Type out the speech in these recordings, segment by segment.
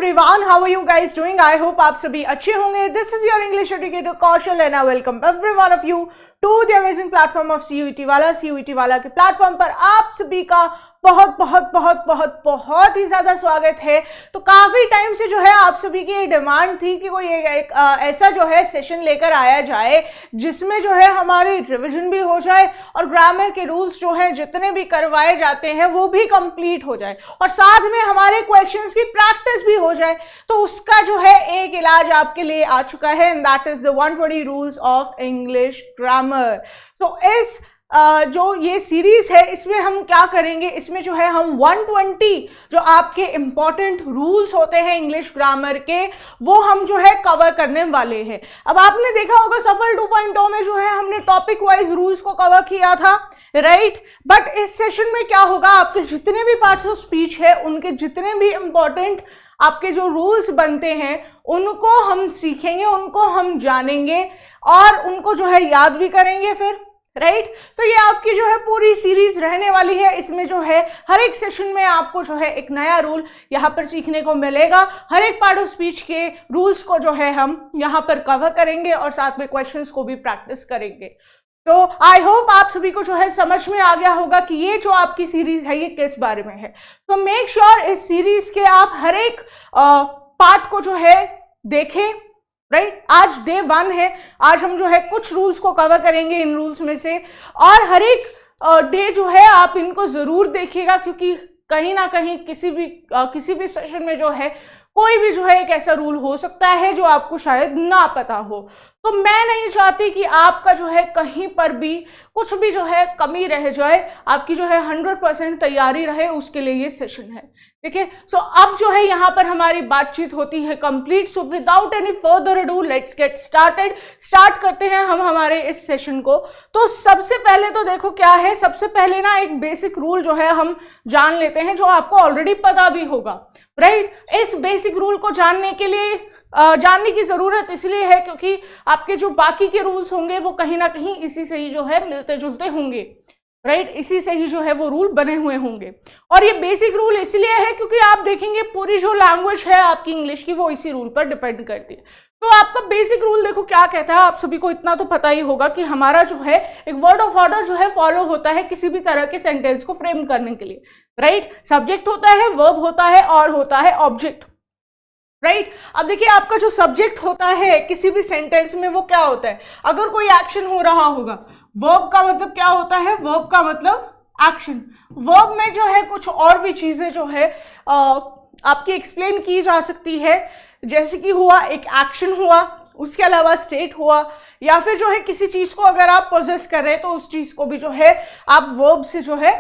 Everyone, how are you guys doing? I hope आप सभी अच्छे होंगे। This is your English educator Kaushal and I welcome every one of you to the amazing platform of CUET वाला के platform पर आप सभी का बहुत बहुत बहुत बहुत बहुत ही ज्यादा स्वागत है। तो काफी टाइम से जो है आप सभी की डिमांड थी कि कोई एक ऐसा जो है सेशन लेकर आया जाए जिसमें जो है हमारी रिवीजन भी हो जाए और ग्रामर के रूल्स जो है जितने भी करवाए जाते हैं वो भी कंप्लीट हो जाए और साथ में हमारे क्वेश्चंस की प्रैक्टिस भी हो जाए। तो उसका जो है एक इलाज आपके लिए आ चुका है and that is the 120 rules of English grammar. So इस जो ये सीरीज है इसमें हम क्या करेंगे, इसमें जो है हम 120 जो आपके इंपॉर्टेंट रूल्स होते हैं इंग्लिश ग्रामर के वो हम जो है कवर करने वाले हैं। अब आपने देखा होगा सफल 2.0 में जो है हमने टॉपिक वाइज रूल्स को कवर किया था, राइट? बट इस सेशन में क्या होगा, आपके जितने भी पार्ट्स ऑफ स्पीच है उनके जितने भी इंपॉर्टेंट आपके जो रूल्स बनते हैं उनको हम सीखेंगे, उनको हम जानेंगे और उनको जो है याद भी करेंगे फिर, राइट? तो ये आपकी जो है पूरी सीरीज रहने वाली है। इसमें जो है हर एक सेशन में आपको जो है एक नया रूल यहाँ पर सीखने को मिलेगा। हर एक पार्ट ऑफ स्पीच के रूल्स को जो है हम यहाँ पर कवर करेंगे और साथ में क्वेश्चंस को भी प्रैक्टिस करेंगे। तो आई होप आप सभी को जो है समझ में आ गया होगा कि ये जो आपकी सीरीज है ये किस बारे में है। तो मेक श्योर इस सीरीज के आप हर एक पार्ट को जो है देखें, राइट? आज डे 1 है, आज हम जो है कुछ रूल्स को कवर करेंगे इन रूल्स में से और हर एक डे जो है आप इनको जरूर देखिएगा क्योंकि कहीं ना कहीं किसी भी सेशन में जो है कोई भी जो है एक ऐसा रूल हो सकता है जो आपको शायद ना पता हो। तो मैं नहीं चाहती कि आपका जो है कहीं पर भी कुछ भी जो है कमी रह जाए, आपकी जो है 100% तैयारी रहे, उसके लिए ये सेशन है। देखिए, सो अब जो है यहाँ पर हमारी बातचीत होती है complete. So without any further ado let's get started. Start करते हैं हम हमारे इस सेशन को। तो सबसे पहले तो देखो क्या है, सबसे पहले ना एक बेसिक रूल जो है हम जान लेते हैं जो आपको ऑलरेडी पता भी होगा, राइट? इस बेसिक रूल को जानने के लिए जानने की जरूरत इसलिए है क्योंकि आपके जो बाकी के रूल्स होंगे वो कहीं ना कहीं इसी से ही जो है मिलते जुलते होंगे, राइट? इसी से ही जो है वो रूल बने हुए होंगे। और ये बेसिक रूल इसलिए है क्योंकि आप देखेंगे पूरी जो लैंग्वेज है आपकी इंग्लिश की वो इसी रूल पर डिपेंड करती है। तो आपका बेसिक रूल देखो क्या कहता है, आप सभी को इतना तो पता ही होगा कि हमारा जो है एक वर्ड ऑफ ऑर्डर जो है फॉलो होता है किसी भी तरह के सेंटेंस को फ्रेम करने के लिए, राइट? सब्जेक्ट होता है, वर्ब होता है और होता है ऑब्जेक्ट, राइट? अब देखिए आपका जो सब्जेक्ट होता है किसी भी सेंटेंस में वो क्या होता है, अगर कोई एक्शन हो रहा होगा, वर्ब का मतलब क्या होता है, वर्ब का मतलब एक्शन। वर्ब में जो है कुछ और भी चीजें जो है आपकी एक्सप्लेन की जा सकती है, जैसे कि हुआ एक एक्शन हुआ, उसके अलावा स्टेट हुआ, या फिर जो है किसी चीज को अगर आप पोजेस कर रहे हैं तो उस चीज को भी जो है आप वर्ब से जो है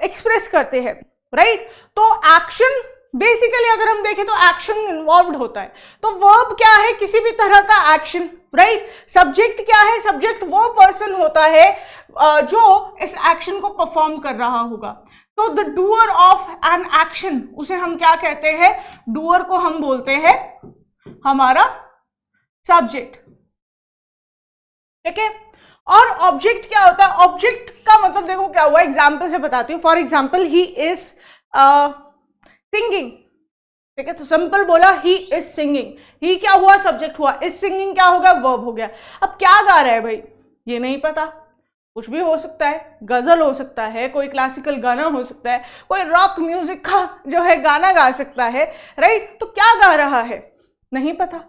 एक्सप्रेस करते हैं, राइट? तो एक्शन बेसिकली अगर हम देखें तो एक्शन इन्वॉल्व्ड होता है। तो वर्ब क्या है, किसी भी तरह का एक्शन, राइट? सब्जेक्ट क्या है, सब्जेक्ट वो पर्सन होता है जो इस एक्शन को परफॉर्म कर रहा होगा। तो the doer of an action, उसे हम क्या कहते हैं, डूअर को हम बोलते हैं हमारा सब्जेक्ट, ठीक है? और ऑब्जेक्ट क्या होता है, ऑब्जेक्ट का मतलब देखो क्या हुआ, एग्जाम्पल से बताती हूँ। For example he is singing, ठीक है? तो सिंपल बोला ही इज सिंगिंग, ही क्या हुआ, सब्जेक्ट हुआ, इज सिंगिंग क्या होगा, वर्ब हो गया। अब क्या गा रहा है भाई, ये नहीं पता, कुछ भी हो सकता है, गजल हो सकता है, कोई क्लासिकल गाना हो सकता है, कोई रॉक म्यूजिक का जो है गाना गा सकता है, राइट? तो क्या गा रहा है नहीं पता।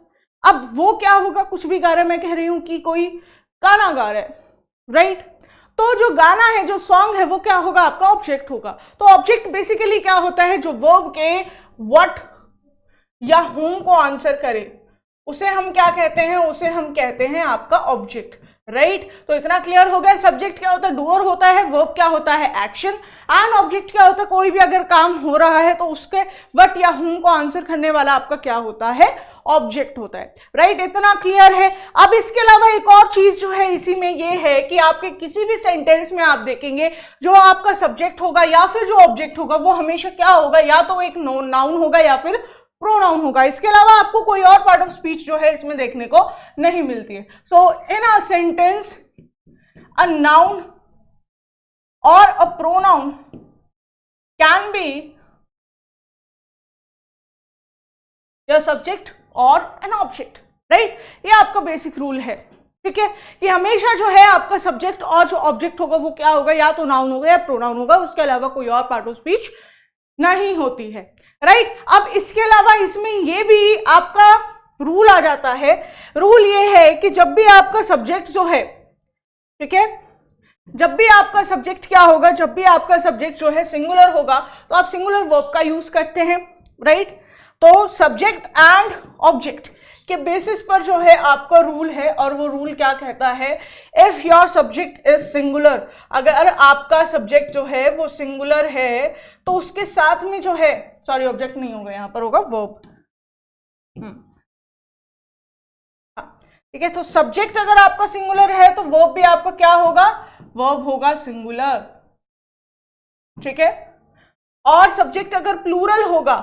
अब वो क्या होगा, कुछ भी गा रहा है, मैं कह रही हूं कि कोई गाना गा रहा है, राइट? तो जो गाना है, जो सॉन्ग है, वो क्या होगा, आपका ऑब्जेक्ट होगा। तो ऑब्जेक्ट बेसिकली क्या होता है, जो वर्ब के व्हाट या whom को आंसर करे उसे हम क्या कहते हैं, उसे हम कहते हैं आपका ऑब्जेक्ट, राइट? तो इतना क्लियर हो गया। सब्जेक्ट क्या होता है, डूअर होता है, वर्ब क्या होता है, एक्शन, एंड ऑब्जेक्ट क्या होता है, कोई भी अगर काम हो रहा है तो उसके व्हाट या whom को आंसर करने वाला आपका क्या होता है, ऑब्जेक्ट होता है, राइट? इतना क्लियर है। अब इसके अलावा एक और चीज जो है इसी में ये है कि आपके किसी भी सेंटेंस में आप देखेंगे जो आपका सब्जेक्ट होगा या फिर जो ऑब्जेक्ट होगा वो हमेशा क्या होगा, या तो एक नाउन होगा या फिर प्रोनाउन होगा। इसके अलावा आपको कोई और पार्ट ऑफ स्पीच जो है इसमें देखने को नहीं मिलती है। सो इन अ सेंटेंस अ नाउन और अ प्रोनाउन कैन बी या सब्जेक्ट और एन ऑब्जेक्ट, राइट। ये आपका बेसिक रूल है, ठीक है, कि हमेशा जो है आपका सब्जेक्ट और जो ऑब्जेक्ट होगा वो क्या होगा, या तो नाउन होगा या प्रोनाउन होगा, उसके अलावा कोई और पार्ट ऑफ स्पीच नहीं होती है, राइट। अब इसके अलावा इसमें ये भी आपका रूल आ जाता है। रूल ये है कि जब भी आपका सब्जेक्ट जो है, ठीक है, जब भी आपका सब्जेक्ट क्या होगा, जब भी आपका सब्जेक्ट जो है सिंगुलर होगा तो आप सिंगुलर वर्ब का यूज करते हैं, राइट। तो सब्जेक्ट एंड ऑब्जेक्ट के बेसिस पर जो है आपका रूल है, और वो रूल क्या कहता है, if your subject is singular, अगर आपका सब्जेक्ट जो है वो सिंगुलर है तो उसके साथ में जो है, सॉरी ऑब्जेक्ट नहीं होगा, यहां पर होगा वर्ब, ठीक है। तो सब्जेक्ट अगर आपका सिंगुलर है तो वर्ब भी आपका क्या होगा, वर्ब होगा सिंगुलर, ठीक है। और सब्जेक्ट अगर प्लूरल होगा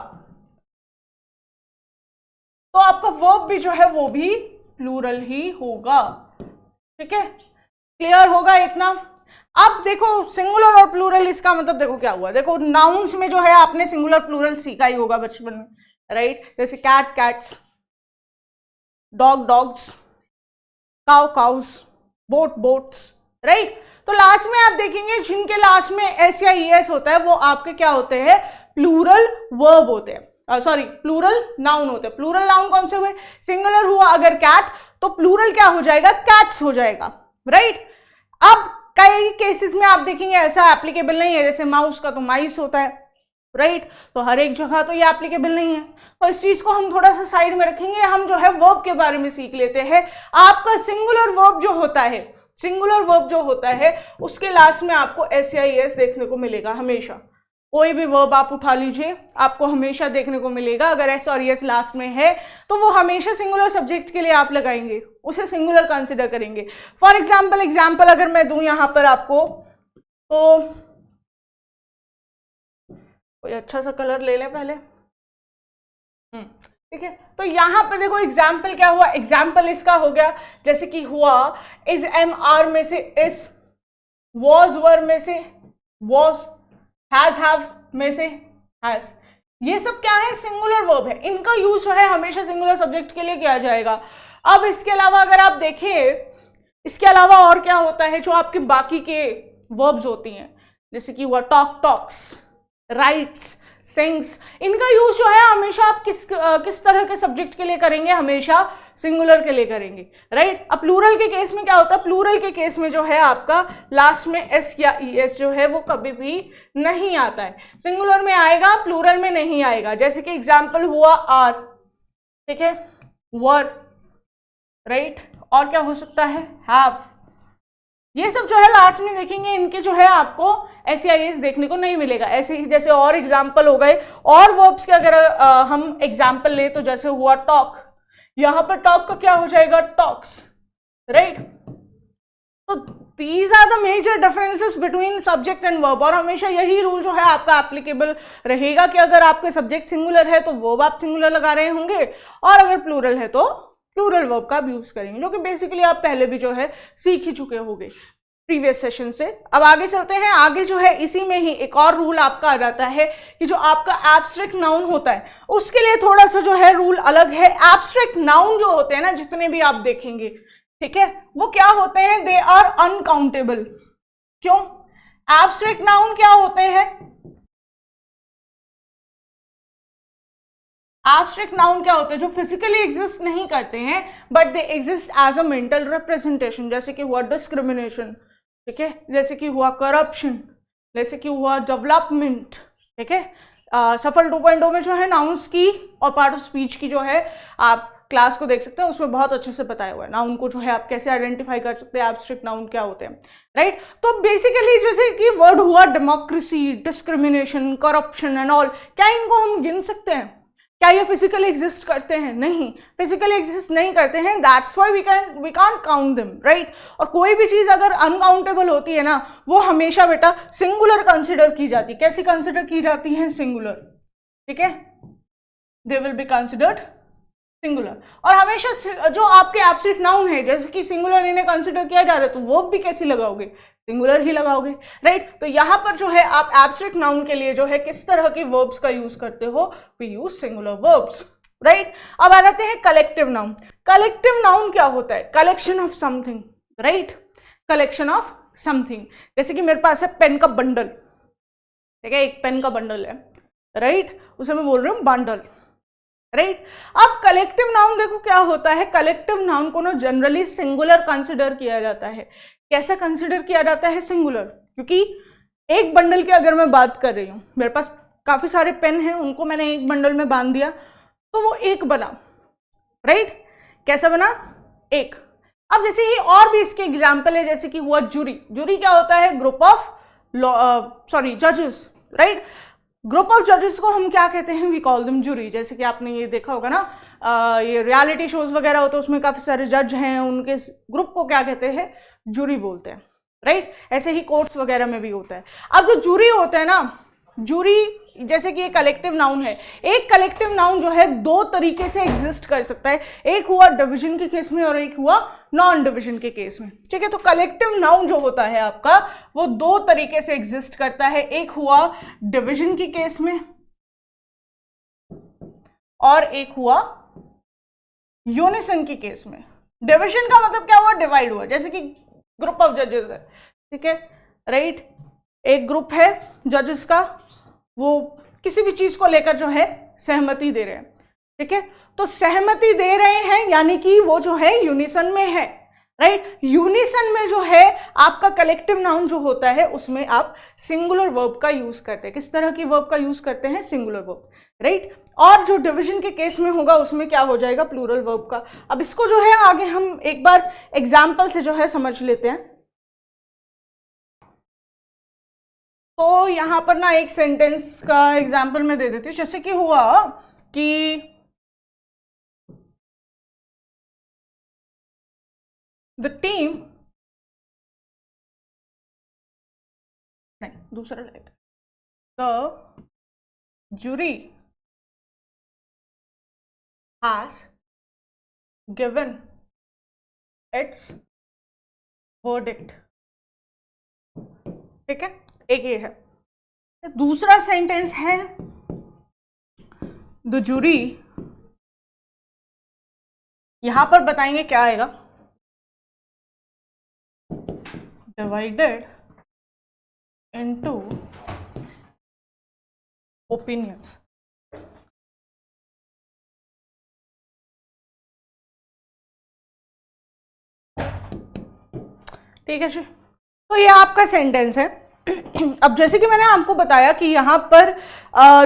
तो आपका वर्ब भी जो है वो भी प्लूरल ही होगा, ठीक है। क्लियर होगा इतना। अब देखो सिंगुलर और प्लूरल, इसका मतलब देखो क्या हुआ, देखो नाउन्स में जो है आपने सिंगुलर प्लूरल सीखा ही होगा बचपन में, राइट। जैसे cat cats, dog dogs, cow cows, boat boats, right. तो लास्ट में आप देखेंगे जिनके लास्ट में एस या ई एस होता है वो आपके क्या होते हैं, प्लूरल वर्ब होते हैं, सॉरी प्लूरल नाउन होते हैं। प्लूरल नाउन कौन से हुए, सिंगुलर हुआ अगर कैट तो प्लूरल क्या हो जाएगा, कैट्स हो जाएगा, राइट। अब कई केसेस में आप देखेंगे ऐसा एप्लीकेबल नहीं है, जैसे माउस का तो माइस होता है, राइट। तो हर एक जगह तो ये एप्लीकेबल नहीं है, तो इस चीज को हम थोड़ा सा साइड में रखेंगे। हम जो है वर्ब के बारे में सीख लेते हैं। आपका सिंगुलर वर्ब जो होता है, सिंगुलर वर्ब जो होता है उसके लास्ट में आपको एस या ई एस देखने को मिलेगा हमेशा। कोई भी वर्ब आप उठा लीजिए आपको हमेशा देखने को मिलेगा, अगर एस और एस लास्ट में है तो वो हमेशा सिंगुलर सब्जेक्ट के लिए आप लगाएंगे, उसे सिंगुलर कंसिडर करेंगे। फॉर एग्जाम्पल अगर मैं दूं यहां पर आपको, तो कोई अच्छा सा कलर ले लें पहले, ठीक है। तो यहां पर देखो एग्जाम्पल क्या हुआ, एग्जाम्पल इसका हो गया जैसे कि हुआ इज एम आर में से इस, वॉज वर में से वॉज, हैज हैव में से हैज, ये सब क्या है, सिंगुलर वर्ब है। इनका यूज जो है हमेशा सिंगुलर सब्जेक्ट के लिए किया जाएगा। अब इसके अलावा अगर आप देखें, इसके अलावा और क्या होता है जो आपके बाकी के वर्ब्स होती हैं, जैसे कि हुआ टॉक टॉक्स, राइट्स, सिंग्स, इनका यूज जो है हमेशा आप किस तरह के सब्जेक्ट के लिए करेंगे, हमेशा सिंगुलर के लिए करेंगे, राइट। अब प्लूरल के केस में क्या होता है, प्लूरल के केस में जो है आपका लास्ट में एस या ई एस जो है वो कभी भी नहीं आता है, सिंगुलर में आएगा, प्लूरल में नहीं आएगा। जैसे कि एग्जाम्पल हुआ आर, ठीक है, वर, राइट, और क्या हो सकता है, हैव, ये सब जो है लास्ट में देखेंगे इनके जो है आपको एस या एस देखने को नहीं मिलेगा। ऐसे ही जैसे और एग्जाम्पल हो गए, और वर्ब्स के अगर हम एग्जाम्पल ले तो जैसे हुआ टॉक, यहां पर टॉक का क्या हो जाएगा, टॉक्स, राइट। तो these are the major differences between subject and verb, और हमेशा यही रूल जो है आपका एप्लीकेबल रहेगा कि अगर आपके सब्जेक्ट सिंगुलर है तो वर्ब आप सिंगुलर लगा रहे होंगे, और अगर प्लूरल है तो प्लूरल वर्ब का यूज करेंगे, जो कि बेसिकली आप पहले भी जो है सीख ही चुके होंगे प्रीवियस सेशन से। अब आगे चलते हैं, आगे जो है इसी में ही एक और रूल आपका आ जाता है कि जो आपका एब्स्ट्रैक्ट नाउन होता है उसके लिए थोड़ा सा जो है रूल अलग है। एब्स्ट्रैक्ट नाउन जो होते हैं ना, जितने भी आप देखेंगे, ठीक है, वो क्या होते हैं, दे आर अनकाउंटेबल। क्यों, एब्स्ट्रैक्ट नाउन क्या होते हैं, एब्स्ट्रैक्ट नाउन क्या होते हैं, जो फिजिकली एग्जिस्ट नहीं करते हैं but they exist as a mental representation, जैसे कि हुआ डिस्क्रिमिनेशन, ठीक है, जैसे कि हुआ करप्शन, जैसे कि हुआ डेवलपमेंट, ठीक है। सफल 2.0 में जो है नाउन्स की और पार्ट ऑफ स्पीच की जो है आप क्लास को देख सकते हैं, उसमें बहुत अच्छे से बताया हुआ है नाउन को जो है आप कैसे आइडेंटिफाई कर सकते हैं, एब्स्ट्रैक्ट नाउन क्या होते हैं, राइट। तो बेसिकली जैसे कि वर्ड हुआ democracy, discrimination, corruption and all, क्या इनको हम गिन सकते हैं, क्या ये फिजिकली एग्जिस्ट करते हैं, नहीं, फिजिकली एग्जिस्ट नहीं करते हैं, that's why we can't count them, right. और कोई भी चीज अगर अनकाउंटेबल होती है ना, वो हमेशा बेटा सिंगुलर कंसिडर की जाती है। कैसी कंसिडर की जाती है, सिंगुलर, ठीक है, they will be considered singular. और हमेशा जो आपके एब्स्ट्रैक्ट नाउन है, जैसे कि सिंगुलर इन्हें कंसिडर किया जा रहा है तो वो भी कैसी लगाओगे, सिंगुलर ही लगाओगे, राइट। तो यहां पर जो है आप एब्स्ट्रैक्ट नाउन के लिए जो है किस तरह की वर्ब्स का यूज करते हो, we use singular verbs, right. अब आ जाते हैं कलेक्टिव नाउन। कलेक्टिव नाउन क्या होता है? Collection of something, right, collection of something. जैसे कि मेरे पास है पेन का बंडल, ठीक है, एक पेन का बंडल है, राइट, उसे मैं बोल रही हूँ बंडल, राइट। अब कलेक्टिव नाउन देखो क्या होता है, कलेक्टिव नाउन को ना जनरली सिंगुलर कंसिडर किया जाता है। कैसा कंसिडर किया जाता है? सिंगुलर, क्योंकि एक बंडल की अगर मैं बात कर रही हूँ, मेरे पास काफी सारे पेन हैं, उनको मैंने एक बंडल में बांध दिया तो वो एक बना, राइट। कैसा बना? एक। अब जैसे ही और भी इसके एग्जाम्पल है, जैसे कि हुआ जूरी। जूरी क्या होता है? ग्रुप ऑफ जजेस, राइट। ग्रुप ऑफ जजेस को हम क्या कहते हैं? We call them jury. जैसे कि आपने ये देखा होगा ना, ये रियलिटी शोज वगैरह होते हैं, उसमें काफी सारे जज हैं, उनके ग्रुप को क्या कहते हैं? जूरी बोलते हैं, राइट। ऐसे ही कोर्ट्स वगैरह में भी होता है। अब जो जूरी होता है ना, जूरी जैसे कि ये कलेक्टिव नाउन है। एक कलेक्टिव नाउन जो है दो तरीके से एग्जिस्ट कर सकता है, एक हुआ डिवीजन के केस में और एक हुआ नॉन डिवीजन के केस में, ठीक है। तो कलेक्टिव नाउन जो होता है आपका, वो दो तरीके से एग्जिस्ट करता है, एक हुआ डिवीजन के केस में और एक हुआ यूनिसन के केस में। डिवीजन का मतलब क्या हुआ? डिवाइड हुआ, जैसे कि ग्रुप ऑफ जजेस है, ठीक है, राइट। एक ग्रुप है जजेस का, वो किसी भी चीज को लेकर जो है सहमति दे रहे हैं, ठीक है। तो सहमति दे रहे हैं यानी कि वो जो है यूनिसन में है, राइट। यूनिसन में जो है आपका कलेक्टिव नाउन जो होता है, उसमें आप सिंगुलर वर्ब का यूज करते हैं। किस तरह की वर्ब का यूज करते हैं? Singular verb, right. और जो डिवीजन के केस में होगा उसमें क्या हो जाएगा? प्लूरल वर्ब का। अब इसको जो है आगे हम एक बार एग्जाम्पल से जो है समझ लेते हैं। तो यहां पर ना एक सेंटेंस का एग्जाम्पल मैं दे देती हूँ। जैसे कि हुआ कि द टीम, नहीं दूसरा लेते, the jury has given its verdict, ठीक है, एक ये है। दूसरा सेंटेंस है द jury, यहां पर बताएंगे क्या आएगा, divided into opinions, ठीक है जी। तो ये आपका सेंटेंस है। अब जैसे कि मैंने आपको बताया कि यहाँ पर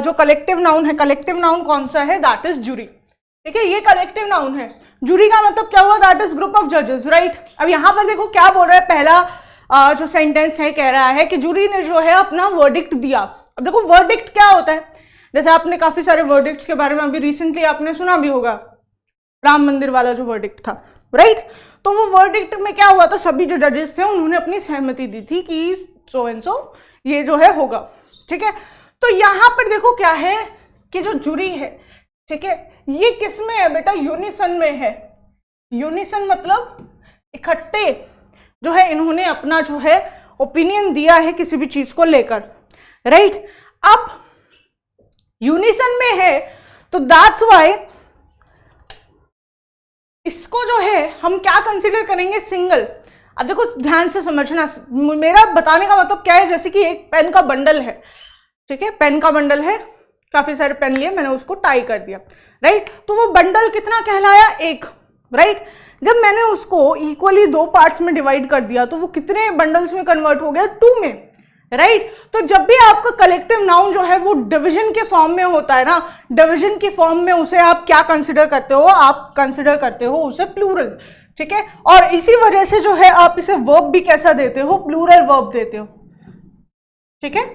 जो कलेक्टिव नाउन है, कलेक्टिव नाउन कौन सा है? दैट इज जूरी, ठीक है, ये कलेक्टिव नाउन है। जूरी का मतलब क्या हुआ? दैट इज ग्रुप ऑफ जजेस, राइट। अब यहाँ पर देखो क्या बोल रहा है, पहला जो सेंटेंस है कह रहा है कि जूरी ने जो है अपना वर्डिक्ट दिया। अब देखो वर्डिक्ट क्या होता है, जैसे आपने काफी सारे वर्डिक्ट्स के बारे में अभी रिसेंटली आपने सुना भी होगा, राम मंदिर वाला जो वर्डिक्ट था, राइट। तो वो वर्डिक्ट में क्या हुआ था, सभी जो जजेस थे उन्होंने अपनी सहमति दी थी कि सो एंड सो ये जो है होगा, ठीक है। तो यहां पर देखो क्या है कि जो जूरी है, ठीक है, ये किस में है बेटा? यूनिसन में है। यूनिसन मतलब इकट्ठे जो है इन्होंने अपना जो है ओपिनियन दिया है किसी भी चीज को लेकर, राइट। अब यूनिसन में है तो दैट्स व्हाई इसको जो है हम क्या कंसीडर करेंगे? सिंगल। अब देखो ध्यान से समझना, मेरा बताने का मतलब क्या है, जैसे कि एक पेन का बंडल है, ठीक है, पेन का बंडल है, काफी सारे पेन लिए, मैंने उसको टाई कर दिया, राइट। तो वो बंडल कितना कहलाया? एक, राइट। जब मैंने उसको इक्वली दो पार्ट्स में डिवाइड कर दिया तो वो कितने बंडल्स में कन्वर्ट हो गया? 2 में, राइट। तो जब भी आपका कलेक्टिव नाउन जो है वो डिवीजन के फॉर्म में होता है ना, डिवीजन की फॉर्म में उसे आप क्या कंसिडर करते हो? आप कंसिडर करते हो उसे प्लूरल, ठीक है। और इसी वजह से जो है आप इसे वर्ब भी कैसा देते हो? प्लूरल वर्ब देते हो, ठीक है,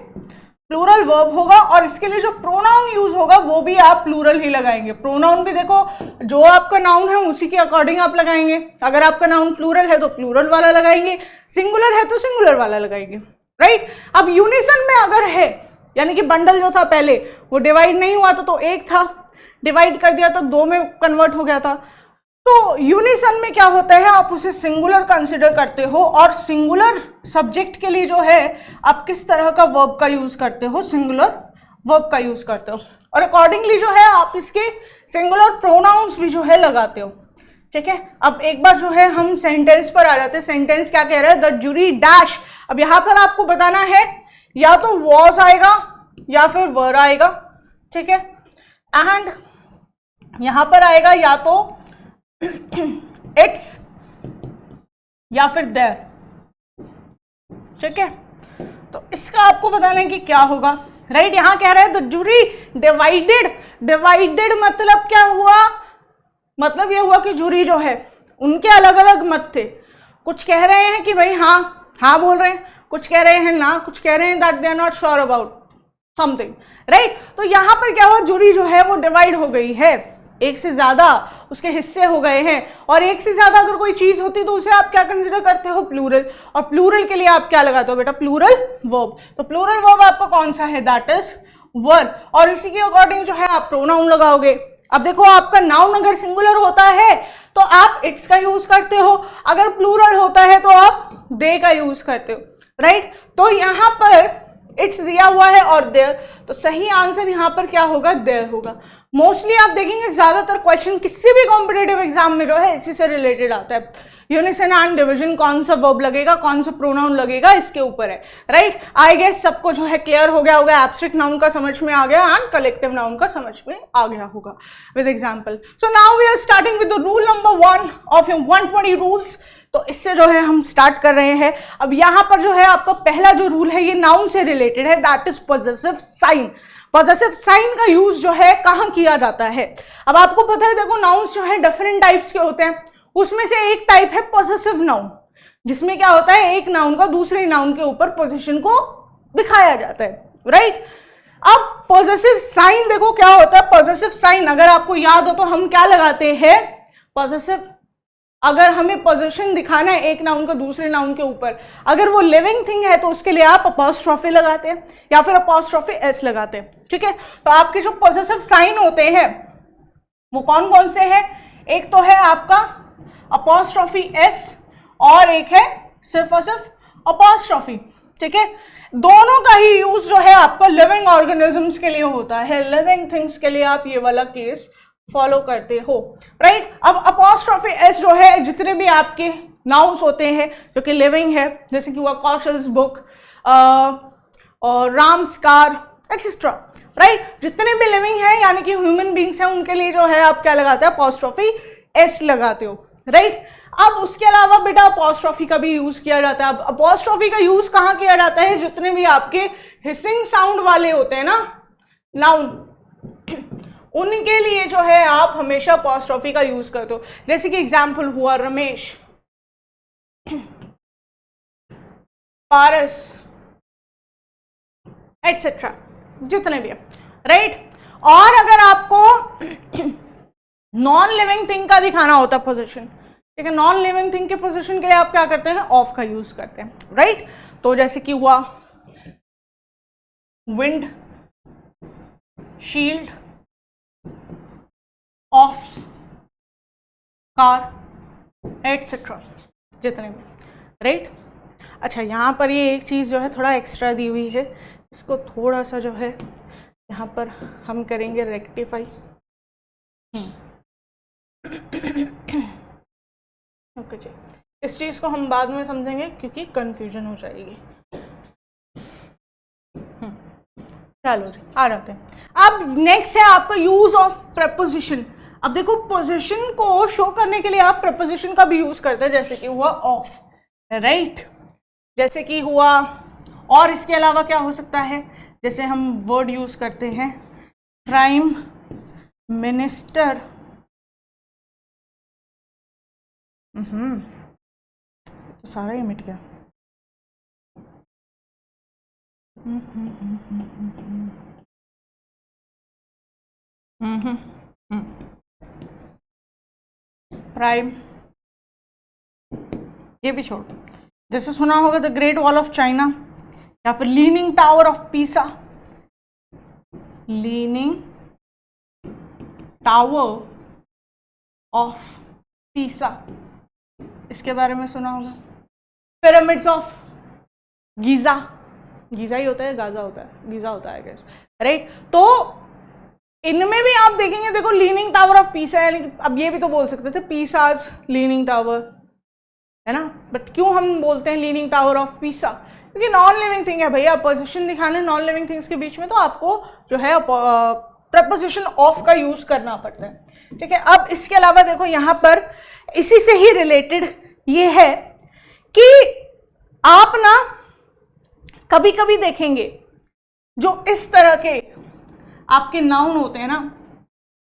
प्लूरल वर्ब होगा। और इसके लिए जो प्रोनाउन यूज होगा वो भी आप प्लूरल ही लगाएंगे। प्रोनाउन भी देखो जो आपका नाउन है उसी के अकॉर्डिंग आप लगाएंगे। अगर आपका नाउन प्लूरल है तो प्लूरल वाला लगाएंगे, सिंगुलर है तो सिंगुलर वाला लगाएंगे, राइट। अब यूनिसन में अगर है, यानी कि बंडल जो था पहले वो डिवाइड नहीं हुआ था तो एक था, डिवाइड कर दिया तो 2 में कन्वर्ट हो गया था। तो यूनिसन में क्या होता है, आप उसे सिंगुलर कंसिडर करते हो और सिंगुलर सब्जेक्ट के लिए जो है आप किस तरह का वर्ब का यूज करते हो? सिंगुलर वर्ब का यूज करते हो। और अकॉर्डिंगली जो है आप इसके सिंगुलर प्रोनाउंस भी जो है लगाते हो, ठीक है। अब एक बार जो है हम सेंटेंस पर आ जाते हैं। सेंटेंस क्या कह रहा है, द जूरी डैश। अब यहां पर आपको बताना है या तो वॉज आएगा या फिर वर आएगा, ठीक है। एंड यहां पर आएगा या तो इट्स या फिर देयर, ठीक है। तो इसका आपको बताना है कि क्या होगा, राइट। यहां कह रहा है द जूरी डिवाइडेड। डिवाइडेड मतलब क्या हुआ, मतलब ये हुआ कि जूरी जो है उनके अलग अलग मत थे। कुछ कह रहे हैं कि भाई हाँ हाँ बोल रहे हैं, कुछ कह रहे हैं ना, कुछ कह रहे हैं that they are not sure about something, right. तो यहां पर क्या हुआ, जूरी जो है वो डिवाइड हो गई है, एक से ज्यादा उसके हिस्से हो गए हैं। और एक से ज्यादा अगर कोई चीज होती तो उसे आप क्या कंसिडर करते हो, प्लूरल। और प्लूरल के लिए आप क्या लगाते हो बेटा, प्लूरल वर्ब। तो प्लूरल वर्ब आपका कौन सा है, दैट इज वर। और इसी के अकॉर्डिंग जो है आप प्रोनाउन लगाओगे। अब देखो आपका नाउन अगर सिंगुलर होता है तो आप इट्स का यूज करते हो, अगर प्लूरल होता है तो आप दे का यूज करते हो, राइट। तो यहां पर इट्स दिया हुआ है और देयर, तो सही आंसर यहां पर क्या होगा, देयर होगा। मोस्टली आप देखेंगे ज्यादातर क्वेश्चन किसी भी कॉम्पिटेटिव एग्जाम में जो है इसी से रिलेटेड आता है। यूनिसन एंड डिवीजन, कौन सा वर्ब लगेगा, कौन सा प्रोनाउन लगेगा, इसके ऊपर है, राइट। आई गेस सबको जो है क्लियर हो गया होगा, एब्स्ट्रैक्ट नाउन का समझ में आ गया एंड कलेक्टिव नाउन का समझ में आ गया होगा with example. So now we are starting with the rule number 1 of your 120 rules. तो इससे जो है हम स्टार्ट कर रहे हैं। अब यहां पर जो है आपका पहला जो रूल है ये नाउन से रिलेटेड है, that is possessive sign. Possessive sign का यूज जो है कहां किया जाता है। अब आपको पता है, देखो नाउन्स जो है डिफरेंट टाइप्स के होते हैं, उसमें से एक टाइप है पॉजेसिव नाउन, जिसमें क्या होता है एक नाउन का दूसरे नाउन के ऊपर पोजीशन को दिखाया जाता है, राइट। अब पॉजेसिव साइन देखो क्या होता है। पॉजेसिव साइन अगर आपको याद हो तो हम क्या लगाते हैं, पॉजेसिव, अगर हमें पोजीशन दिखाना है एक नाउन का दूसरे नाउन के ऊपर, अगर वो लिविंग थिंग है तो उसके लिए आप अपॉस्ट्रोफी लगाते हैं या फिर अपॉस्ट्रोफी एस लगाते हैं, ठीक है। तो आपके जो पॉजेसिव साइन होते हैं वो कौन कौन से हैं, एक तो है आपका अपॉस्ट्रोफी एस और एक है सिर्फ और सिर्फ अपॉस्ट्रोफी, ठीक है। दोनों का ही यूज जो है आपका लिविंग ऑर्गेनिजम्स के लिए होता है, लिविंग थिंग्स के लिए आप ये वाला केस फॉलो करते हो, राइट। अब अपॉस्ट्रोफी एस जो है जितने भी आपके नाउन्स होते हैं जो कि लिविंग है, जैसे कि हुआ कौशल्स बुक और राम्स कार एक्सेट्रा, राइट। जितने भी लिविंग है यानी कि ह्यूमन बींग्स हैं उनके लिए जो है आप क्या लगाते हैं, अपॉस्ट्रोफी एस लगाते हो, राइट। अब उसके अलावा बेटा अपॉस्ट्रोफी का भी यूज किया जाता है। अब अपॉस्ट्रोफी का यूज कहाँ किया जाता है, जितने भी आपके हिसिंग साउंड वाले होते हैं ना नाउन, उनके लिए जो है आप हमेशा अपॉस्ट्रोफी का यूज करते हो। जैसे कि एग्जाम्पल हुआ रमेश, पारस एटसेट्रा, जितने भी है, राइट। और अगर आपको नॉन लिविंग थिंग का दिखाना होता है पोजीशन, ठीक है, नॉन लिविंग थिंग के पोजीशन के लिए आप क्या करते हैं, ऑफ का यूज करते हैं, राइट। तो जैसे कि हुआ wind, shield, of, car etcetera, जितने भी, राइट। अच्छा, यहाँ पर ये एक चीज़ जो है थोड़ा एक्स्ट्रा दी हुई है, इसको थोड़ा सा जो है यहाँ पर हम करेंगे रेक्टिफाई। ओके जी, इस चीज़ को हम बाद में समझेंगे क्योंकि कंफ्यूजन हो जाएगी। चलो जी, आ जाते हैं। अब नेक्स्ट है आपका यूज ऑफ प्रपोजिशन। अब देखो पोजीशन को शो करने के लिए आप प्रपोजिशन का भी यूज करते हैं, जैसे कि हुआ ऑफ, राइट, जैसे कि हुआ, और इसके अलावा क्या हो सकता है, जैसे हम वर्ड यूज करते हैं प्राइम मिनिस्टर, तो सारा ही मिट गया। प्राइम, ये भी छोड़, जैसे सुना होगा the great wall of China या फिर leaning tower of Pisa, leaning tower of Pisa, इसके बारे में सुना होगा। पिरामिड्स ऑफ गीजा, गीजा ही होता है, गाजा होता है, गीजा होता है गैस, राइट। तो इनमें भी आप देखेंगे, देखो लीनिंग टावर ऑफ पीसा, यानी अब ये भी तो बोल सकते थे पीसाज लीनिंग टावर, है ना, बट क्यों हम बोलते हैं लीनिंग टावर ऑफ पीसा? क्योंकि नॉन लिविंग थिंग है भैया, पोजीशन दिखाने नॉन लिविंग थिंग्स के बीच में तो आपको जो है प्रपोजिशन ऑफ का यूज करना पड़ता है, ठीक है। अब इसके अलावा देखो यहाँ पर इसी से ही रिलेटेड ये है कि आप ना कभी कभी देखेंगे जो इस तरह के आपके नाउन होते हैं ना,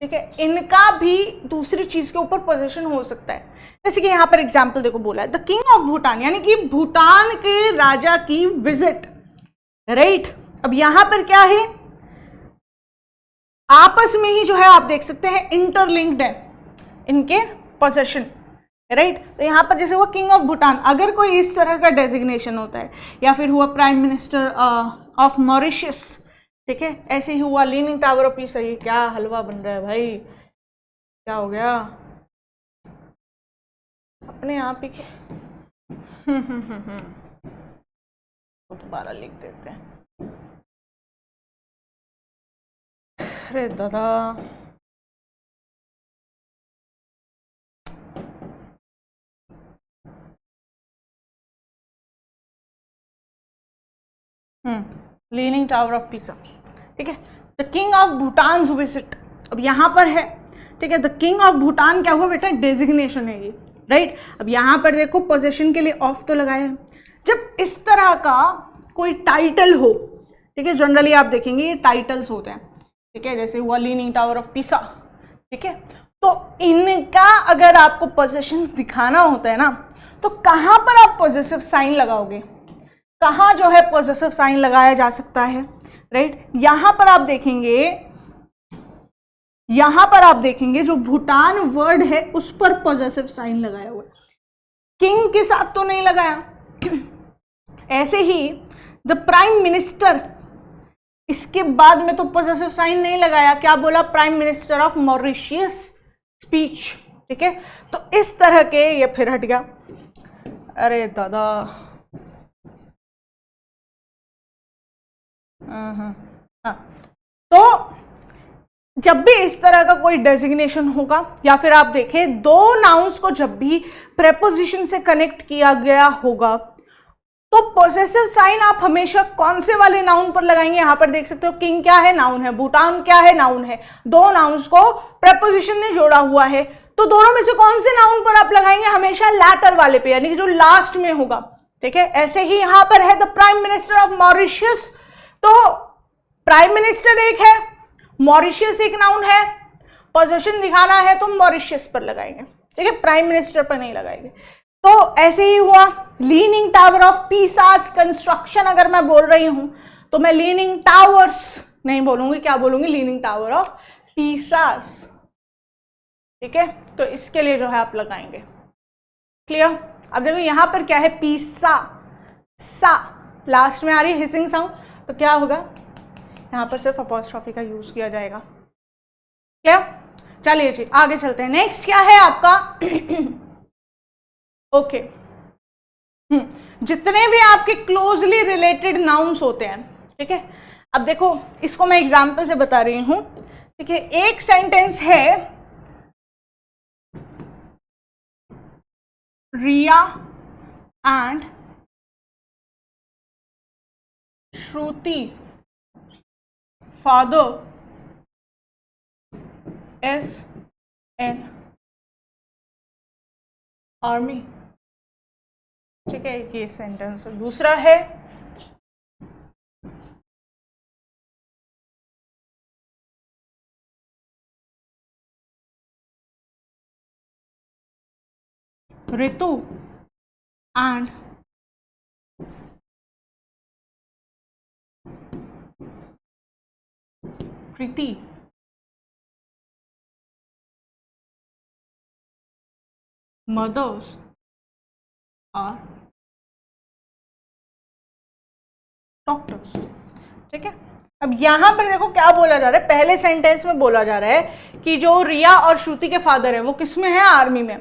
ठीक है, इनका भी दूसरी चीज के ऊपर पोजीशन हो सकता है। जैसे कि यहाँ पर एग्जाम्पल देखो बोला है द किंग ऑफ भूटान, यानी कि भूटान के राजा की विजिट, राइट। अब यहां पर क्या है, आपस में ही जो है आप देख सकते हैं इंटरलिंक्ड है इनके पोजीशन, राइट। तो यहां पर जैसे हुआ किंग ऑफ भूटान, अगर कोई इस तरह का डेजिग्नेशन होता है, या फिर हुआ प्राइम मिनिस्टर ऑफ मॉरिशस, ठीक है, ऐसे ही हुआ लीनिंग टावर ऑफ पीसा। ये क्या हलवा बन रहा है भाई, क्या हो गया अपने आप ही के दोबारा लिख देते हैं, अरे दादा लीनिंग टावर ऑफ पीसा, ठीक है। The king of Bhutan visit, अब यहां पर है, ठीक है, द किंग ऑफ भूटान क्या हुआ बेटा, डेजिग्नेशन है ये, राइट। अब यहां पर देखो पोजीशन के लिए ऑफ तो लगाया है। जब इस तरह का कोई टाइटल हो, ठीक है, जनरली आप देखेंगे ये टाइटल्स होते हैं, ठीक है, जैसे हुआ लीनिंग टावर ऑफ पीसा, ठीक है, तो इनका अगर आपको पोजीशन दिखाना होता है ना, तो कहां पर आप पॉजिटिव साइन लगाओगे, कहां जो है पॉजिटिव साइन लगाया जा सकता है, राइट। यहां पर आप देखेंगे, यहां पर आप देखेंगे जो भूटान वर्ड है उस पर पॉजिटिव साइन लगाया हुआ है, किंग के साथ तो नहीं लगाया। ऐसे ही द प्राइम मिनिस्टर, इसके बाद में तो पॉजिटिव साइन नहीं लगाया, क्या बोला, prime minister of Mauritius speech, ठीक है। तो इस तरह के, ये फिर हट गया, अरे दादा हाँ, तो जब भी इस तरह का कोई डेजिग्नेशन होगा, या फिर आप देखें दो नाउन्स को जब भी प्रेपोजिशन से कनेक्ट किया गया होगा, तो पॉसेसिव साइन आप हमेशा कौन से वाले नाउन पर लगाएंगे। यहां पर देख सकते हो किंग क्या है, नाउन है, भूटान क्या है, नाउन है, दो नाउन्स को प्रेपोजिशन ने जोड़ा हुआ है, तो दोनों में से कौन से नाउन पर आप लगाएंगे, हमेशा लैटर वाले पे, यानी कि जो लास्ट में होगा, ठीक है। ऐसे ही यहां पर है the prime minister of Mauritius, तो प्राइम मिनिस्टर एक है, मॉरिशियस एक नाउन है, पोजीशन दिखाना है तो मॉरिशियस पर लगाएंगे, ठीक है, प्राइम मिनिस्टर पर नहीं लगाएंगे। तो ऐसे ही हुआ लीनिंग टावर ऑफ पीसास कंस्ट्रक्शन, अगर मैं बोल रही हूं तो मैं लीनिंग टावर्स नहीं बोलूंगी, क्या बोलूंगी, लीनिंग टावर ऑफ पीसास, ठीक है। तो इसके लिए जो है आप लगाएंगे, क्लियर। अब देखो यहां पर क्या है, पीसा, सा लास्ट में आ रही है हिसिंग साउंड, तो क्या होगा, यहां पर सिर्फ अपॉस्ट्रोफी का यूज किया जाएगा, क्लियर। चलिए जी आगे चलते हैं। नेक्स्ट क्या है आपका ओके जितने भी आपके क्लोजली रिलेटेड नाउन्स होते हैं, ठीक है। अब देखो इसको मैं एग्जांपल से बता रही हूं, ठीक है। एक सेंटेंस है Riya and Shruti father is in army, ठीक है, ये सेंटेंस। दूसरा है Ritu and Preeti mothers are doctors, ठीक है। अब यहां पर देखो क्या बोला जा रहा है, पहले सेंटेंस में बोला जा रहा है कि जो रिया और श्रुति के फादर है वो किस में है, आर्मी में,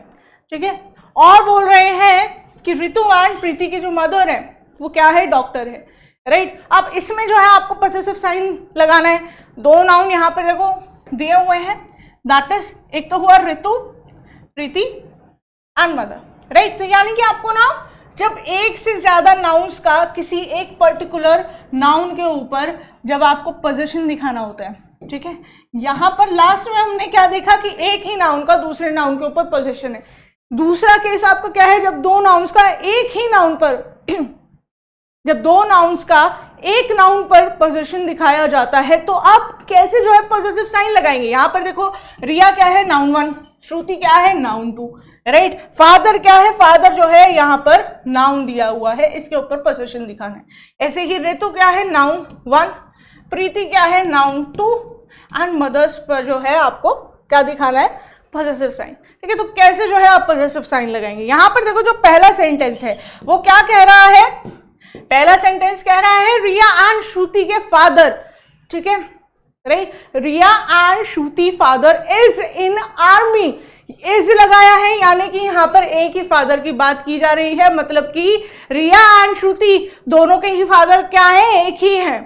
ठीक है। और बोल रहे हैं कि रितु एंड प्रीति की जो मदर है वो क्या है, डॉक्टर है, राइट। अब इसमें जो है आपको पॉसेसिव साइन लगाना है, दो नाउन यहाँ पर देखो दिए हुए हैं, दैट इज एक तो हुआ ऋतु, प्रीति एंड मदर, राइट। तो यानी कि आपको ना जब एक से ज्यादा नाउन्स का किसी एक पर्टिकुलर नाउन के ऊपर जब आपको पोजीशन दिखाना होता है, ठीक है, यहां पर लास्ट में हमने क्या देखा कि एक ही नाउन का दूसरे नाउन के ऊपर पोजीशन है। दूसरा केस आपका क्या है, जब दो नाउन्स का एक ही नाउन पर जब दो नाउन्स का एक नाउन पर पोजीशन दिखाया जाता है तो आप कैसे जो है पॉजिटिव साइन लगाएंगे। यहां पर देखो रिया क्या है, नाउन 1, श्रुति क्या है, नाउन 2, राइट। फादर क्या है, फादर जो है यहाँ पर नाउन दिया हुआ है, इसके ऊपर पोजीशन दिखाना है। ऐसे ही ऋतु क्या है, नाउन 1, प्रीति क्या है, नाउन 2 एंड मदर्स पर जो है आपको क्या दिखाना है, पॉजिटिव साइन, ठीक है। तो कैसे जो है आप पॉजिटिव साइन लगाएंगे। यहाँ पर देखो जो पहला सेंटेंस है वो क्या कह रहा है, पहला सेंटेंस कह रहा है रिया एंड श्रुति के फादर, ठीक है, right. Riya and Shruti father is in army, is लगाया है यानी कि यहाँ पर एक ही फादर की बात की जा रही है, मतलब कि रिया एंड श्रुति दोनों के ही फादर क्या है, एक ही है,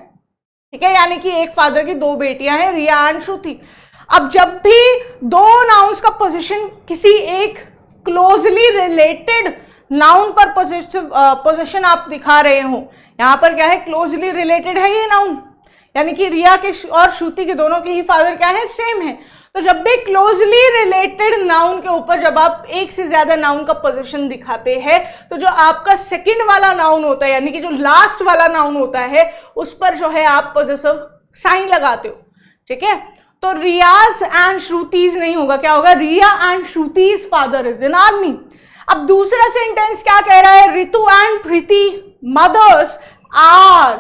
ठीक है, यानी कि एक फादर की दो बेटियां हैं, रिया एंड श्रुति। अब जब भी दो नाउन्स का पोजीशन किसी एक क्लोजली रिलेटेड नाउन पर पोजीशन आप दिखा रहे हो, यहाँ पर क्या है, क्लोजली रिलेटेड है ये नाउन, यानी कि रिया के और श्रुति के दोनों के ही फादर क्या है, सेम है। तो जब भी क्लोजली रिलेटेड नाउन के ऊपर जब आप एक से ज्यादा नाउन का पोजीशन दिखाते हैं तो जो आपका सेकंड वाला नाउन होता है यानी कि जो लास्ट वाला नाउन होता है उस पर जो है आप पॉजिटिव साइन लगाते हो, ठीक है। तो रियाज एंड श्रुतिज नहीं होगा, क्या होगा, Riya and Shruti's father is in army. अब दूसरा सेंटेंस क्या कह रहा है, Ritu and Preeti mothers are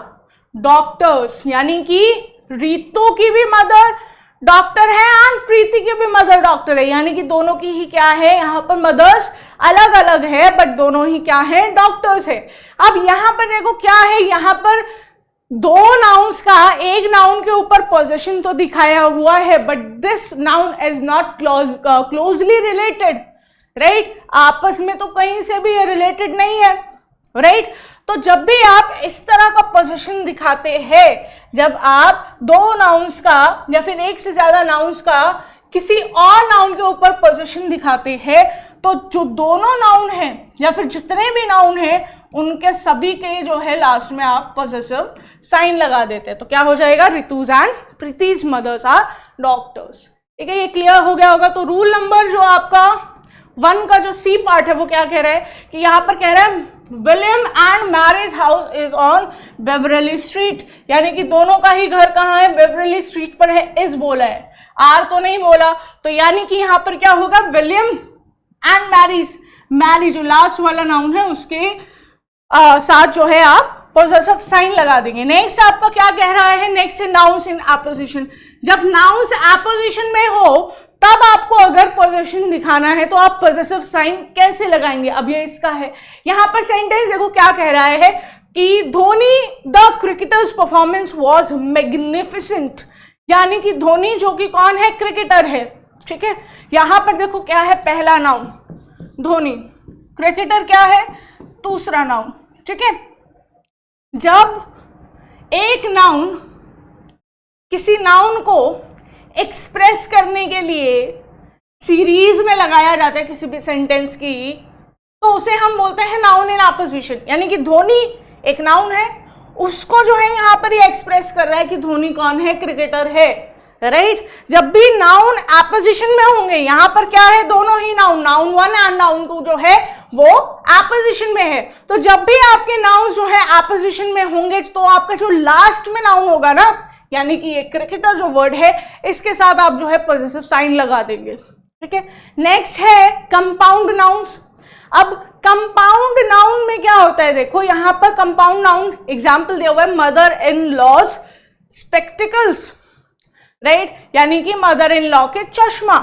doctors, यानी कि ऋतु की भी मदर डॉक्टर है एंड प्रीति की भी मदर डॉक्टर है, यानी कि दोनों की ही क्या है, यहाँ पर मदर्स अलग अलग है बट दोनों ही क्या है, डॉक्टर्स है। अब यहाँ पर देखो क्या है, यहाँ पर दो नाउन्स का एक नाउन के ऊपर पोजीशन तो दिखाया हुआ है but this noun is not closely related, right, आपस में तो कहीं से भी रिलेटेड नहीं है, राइट। तो जब भी आप इस तरह का पोजीशन दिखाते हैं, जब आप दो नाउन्स का या फिर एक से ज्यादा नाउन्स का किसी और नाउन के ऊपर पोजीशन दिखाते हैं तो जो दोनों नाउन हैं या फिर जितने भी नाउन हैं उनके सभी के जो है लास्ट में आप पॉजिटिव साइन लगा देते हैं। तो क्या हो जाएगा, Rituj and Preeti's mother's are doctors, ठीक है, ये क्लियर हो गया होगा। तो रूल नंबर जो आपका 1 का जो सी पार्ट है वो क्या कह रहा है कि यहाँ पर कह रहा है William and marriage house is on Beverly street, यानी कि दोनों का ही घर कहाँ है, बेवरली स्ट्रीट पर है, इस बोला है, आर तो नहीं बोला। तो यानी कि यहाँ पर क्या होगा, विलियम एंड मैरिज, मैरी जो लास्ट वाला नाउन है उसके साथ जो है आप पॉजिटिव साइन लगा देंगे। नेक्स्ट आपका क्या कह रहा है, नेक्स्ट नाउन्स इन एपोजिशन, जब नाउन्स एपोजिशन में हो तब आपको अगर पोजीशन दिखाना है तो आप पॉजिटिव साइन कैसे लगाएंगे। अब ये इसका है, यहाँ पर सेंटेंस देखो क्या कह रहा है कि Dhoni the cricketers performance was magnificent, यानी कि धोनी जो कि कौन है, क्रिकेटर है, ठीक है। यहाँ पर देखो क्या है, पहला नाउन धोनी, क्रिकेटर क्या है, दूसरा नाउन, ठीक है। जब एक नाउन किसी नाउन को एक्सप्रेस करने के लिए सीरीज में लगाया जाता है किसी भी सेंटेंस की, तो उसे हम बोलते हैं नाउन इन एपोजिशन, यानी कि धोनी एक नाउन है, उसको जो है यहाँ पर ये एक्सप्रेस कर रहा है कि धोनी कौन है, क्रिकेटर है, राइट। जब भी नाउन एपोजिशन में होंगे, यहाँ पर क्या है, दोनों ही नाउन, नाउन 1 एंड नाउन 2 जो है वो एपोजिशन में है। तो जब भी आपके नाउन जो है एपोजिशन में होंगे तो आपका जो लास्ट में नाउन होगा ना, यानी कि ये क्रिकेटर जो वर्ड है इसके साथ आप जो है पॉजिटिव साइन लगा देंगे, ठीक है। नेक्स्ट है कंपाउंड नाउन्स। अब कंपाउंड नाउन में क्या होता है, देखो यहाँ पर कंपाउंड नाउन एग्जाम्पल दिया हुआ है, mother in laws spectacles, right, यानी कि मदर इन लॉ के चश्मा,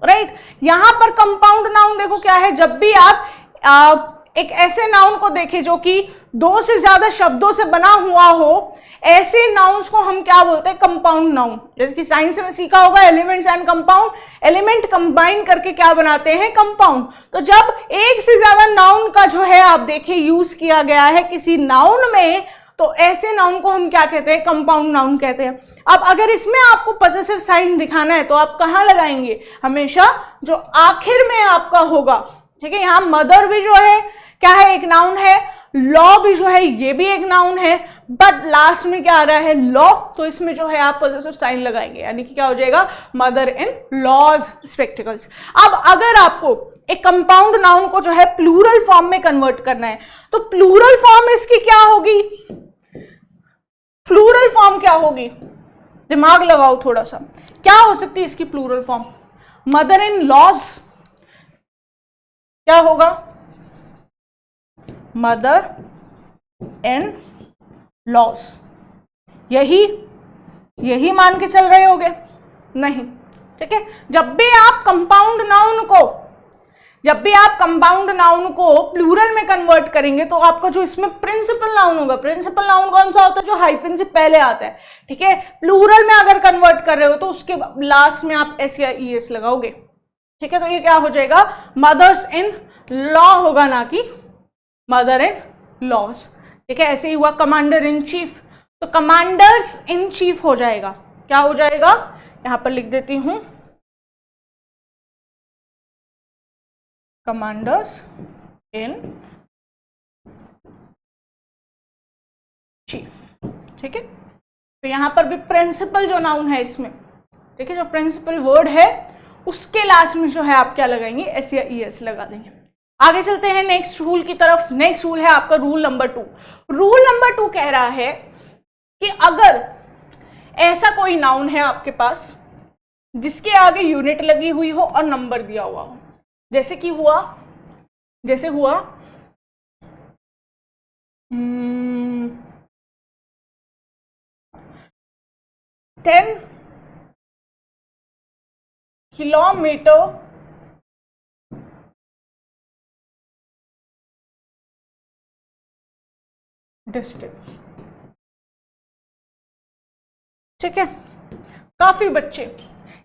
राइट। यहाँ पर कंपाउंड नाउन देखो क्या है, जब भी आप एक ऐसे नाउन को देखें जो कि दो से ज्यादा शब्दों से बना हुआ हो, ऐसे नाउन्स को हम क्या बोलते हैं, कंपाउंड नाउन। जैसे कि साइंस में सीखा होगा elements and compound, element combine करके क्या बनाते हैं, कंपाउंड। तो जब एक से ज्यादा नाउन का जो है आप देखें यूज किया गया है किसी नाउन में, तो ऐसे नाउन को हम क्या कहते हैं, कंपाउंड नाउन कहते हैं। अब अगर इसमें आपको पॉसेसिव साइन दिखाना है तो आप कहाँ लगाएंगे, हमेशा जो आखिर में आपका होगा, ठीक है। यहाँ मदर भी जो है क्या है, एक नाउन है, लॉ भी जो है ये भी एक नाउन है, बट लास्ट में क्या आ रहा है, लॉ, तो इसमें जो है आप पॉसेसिव साइन लगाएंगे, यानी कि क्या हो जाएगा, मदर इन लॉज स्पेक्टिकल्स। अब अगर आपको एक कंपाउंड नाउन को जो है प्लूरल फॉर्म में कन्वर्ट करना है तो प्लूरल फॉर्म इसकी क्या होगी, प्लूरल फॉर्म क्या होगी, दिमाग लगाओ थोड़ा सा, क्या हो सकती है इसकी plural form, mother in laws, क्या होगा, मदर इन लॉज, यही मान के चल रहे होगे, नहीं, ठीक है। जब भी आप कंपाउंड नाउन को प्लूरल में कन्वर्ट करेंगे तो आपका जो इसमें प्रिंसिपल नाउन होगा, प्रिंसिपल नाउन कौन सा होता है, जो हाइफन से पहले आता है, ठीक है। प्लूरल में अगर कन्वर्ट कर रहे हो तो उसके लास्ट में आप एस या ई एस लगाओगे, ठीक है। तो ये क्या हो जाएगा, मदर्स इन लॉ होगा, ना कि मदर इन लॉज, ठीक है। ऐसे ही हुआ कमांडर इन चीफ, तो कमांडर्स इन चीफ हो जाएगा, क्या हो जाएगा, यहां पर लिख देती हूं, कमांडर्स इन चीफ, ठीक है। तो यहां पर भी प्रिंसिपल जो नाउन है इसमें, ठीक है, जो प्रिंसिपल वर्ड है उसके लास्ट में जो है आप क्या लगाएंगे, एस या ई एस लगा देंगे। आगे चलते हैं नेक्स्ट रूल की तरफ। नेक्स्ट रूल है आपका रूल नंबर 2। रूल नंबर 2 कह रहा है कि अगर ऐसा कोई नाउन है आपके पास जिसके आगे यूनिट लगी हुई हो और नंबर दिया हुआ हो, जैसे हुआ 10 किलोमीटर डिस्टेंस, ठीक है। काफी बच्चे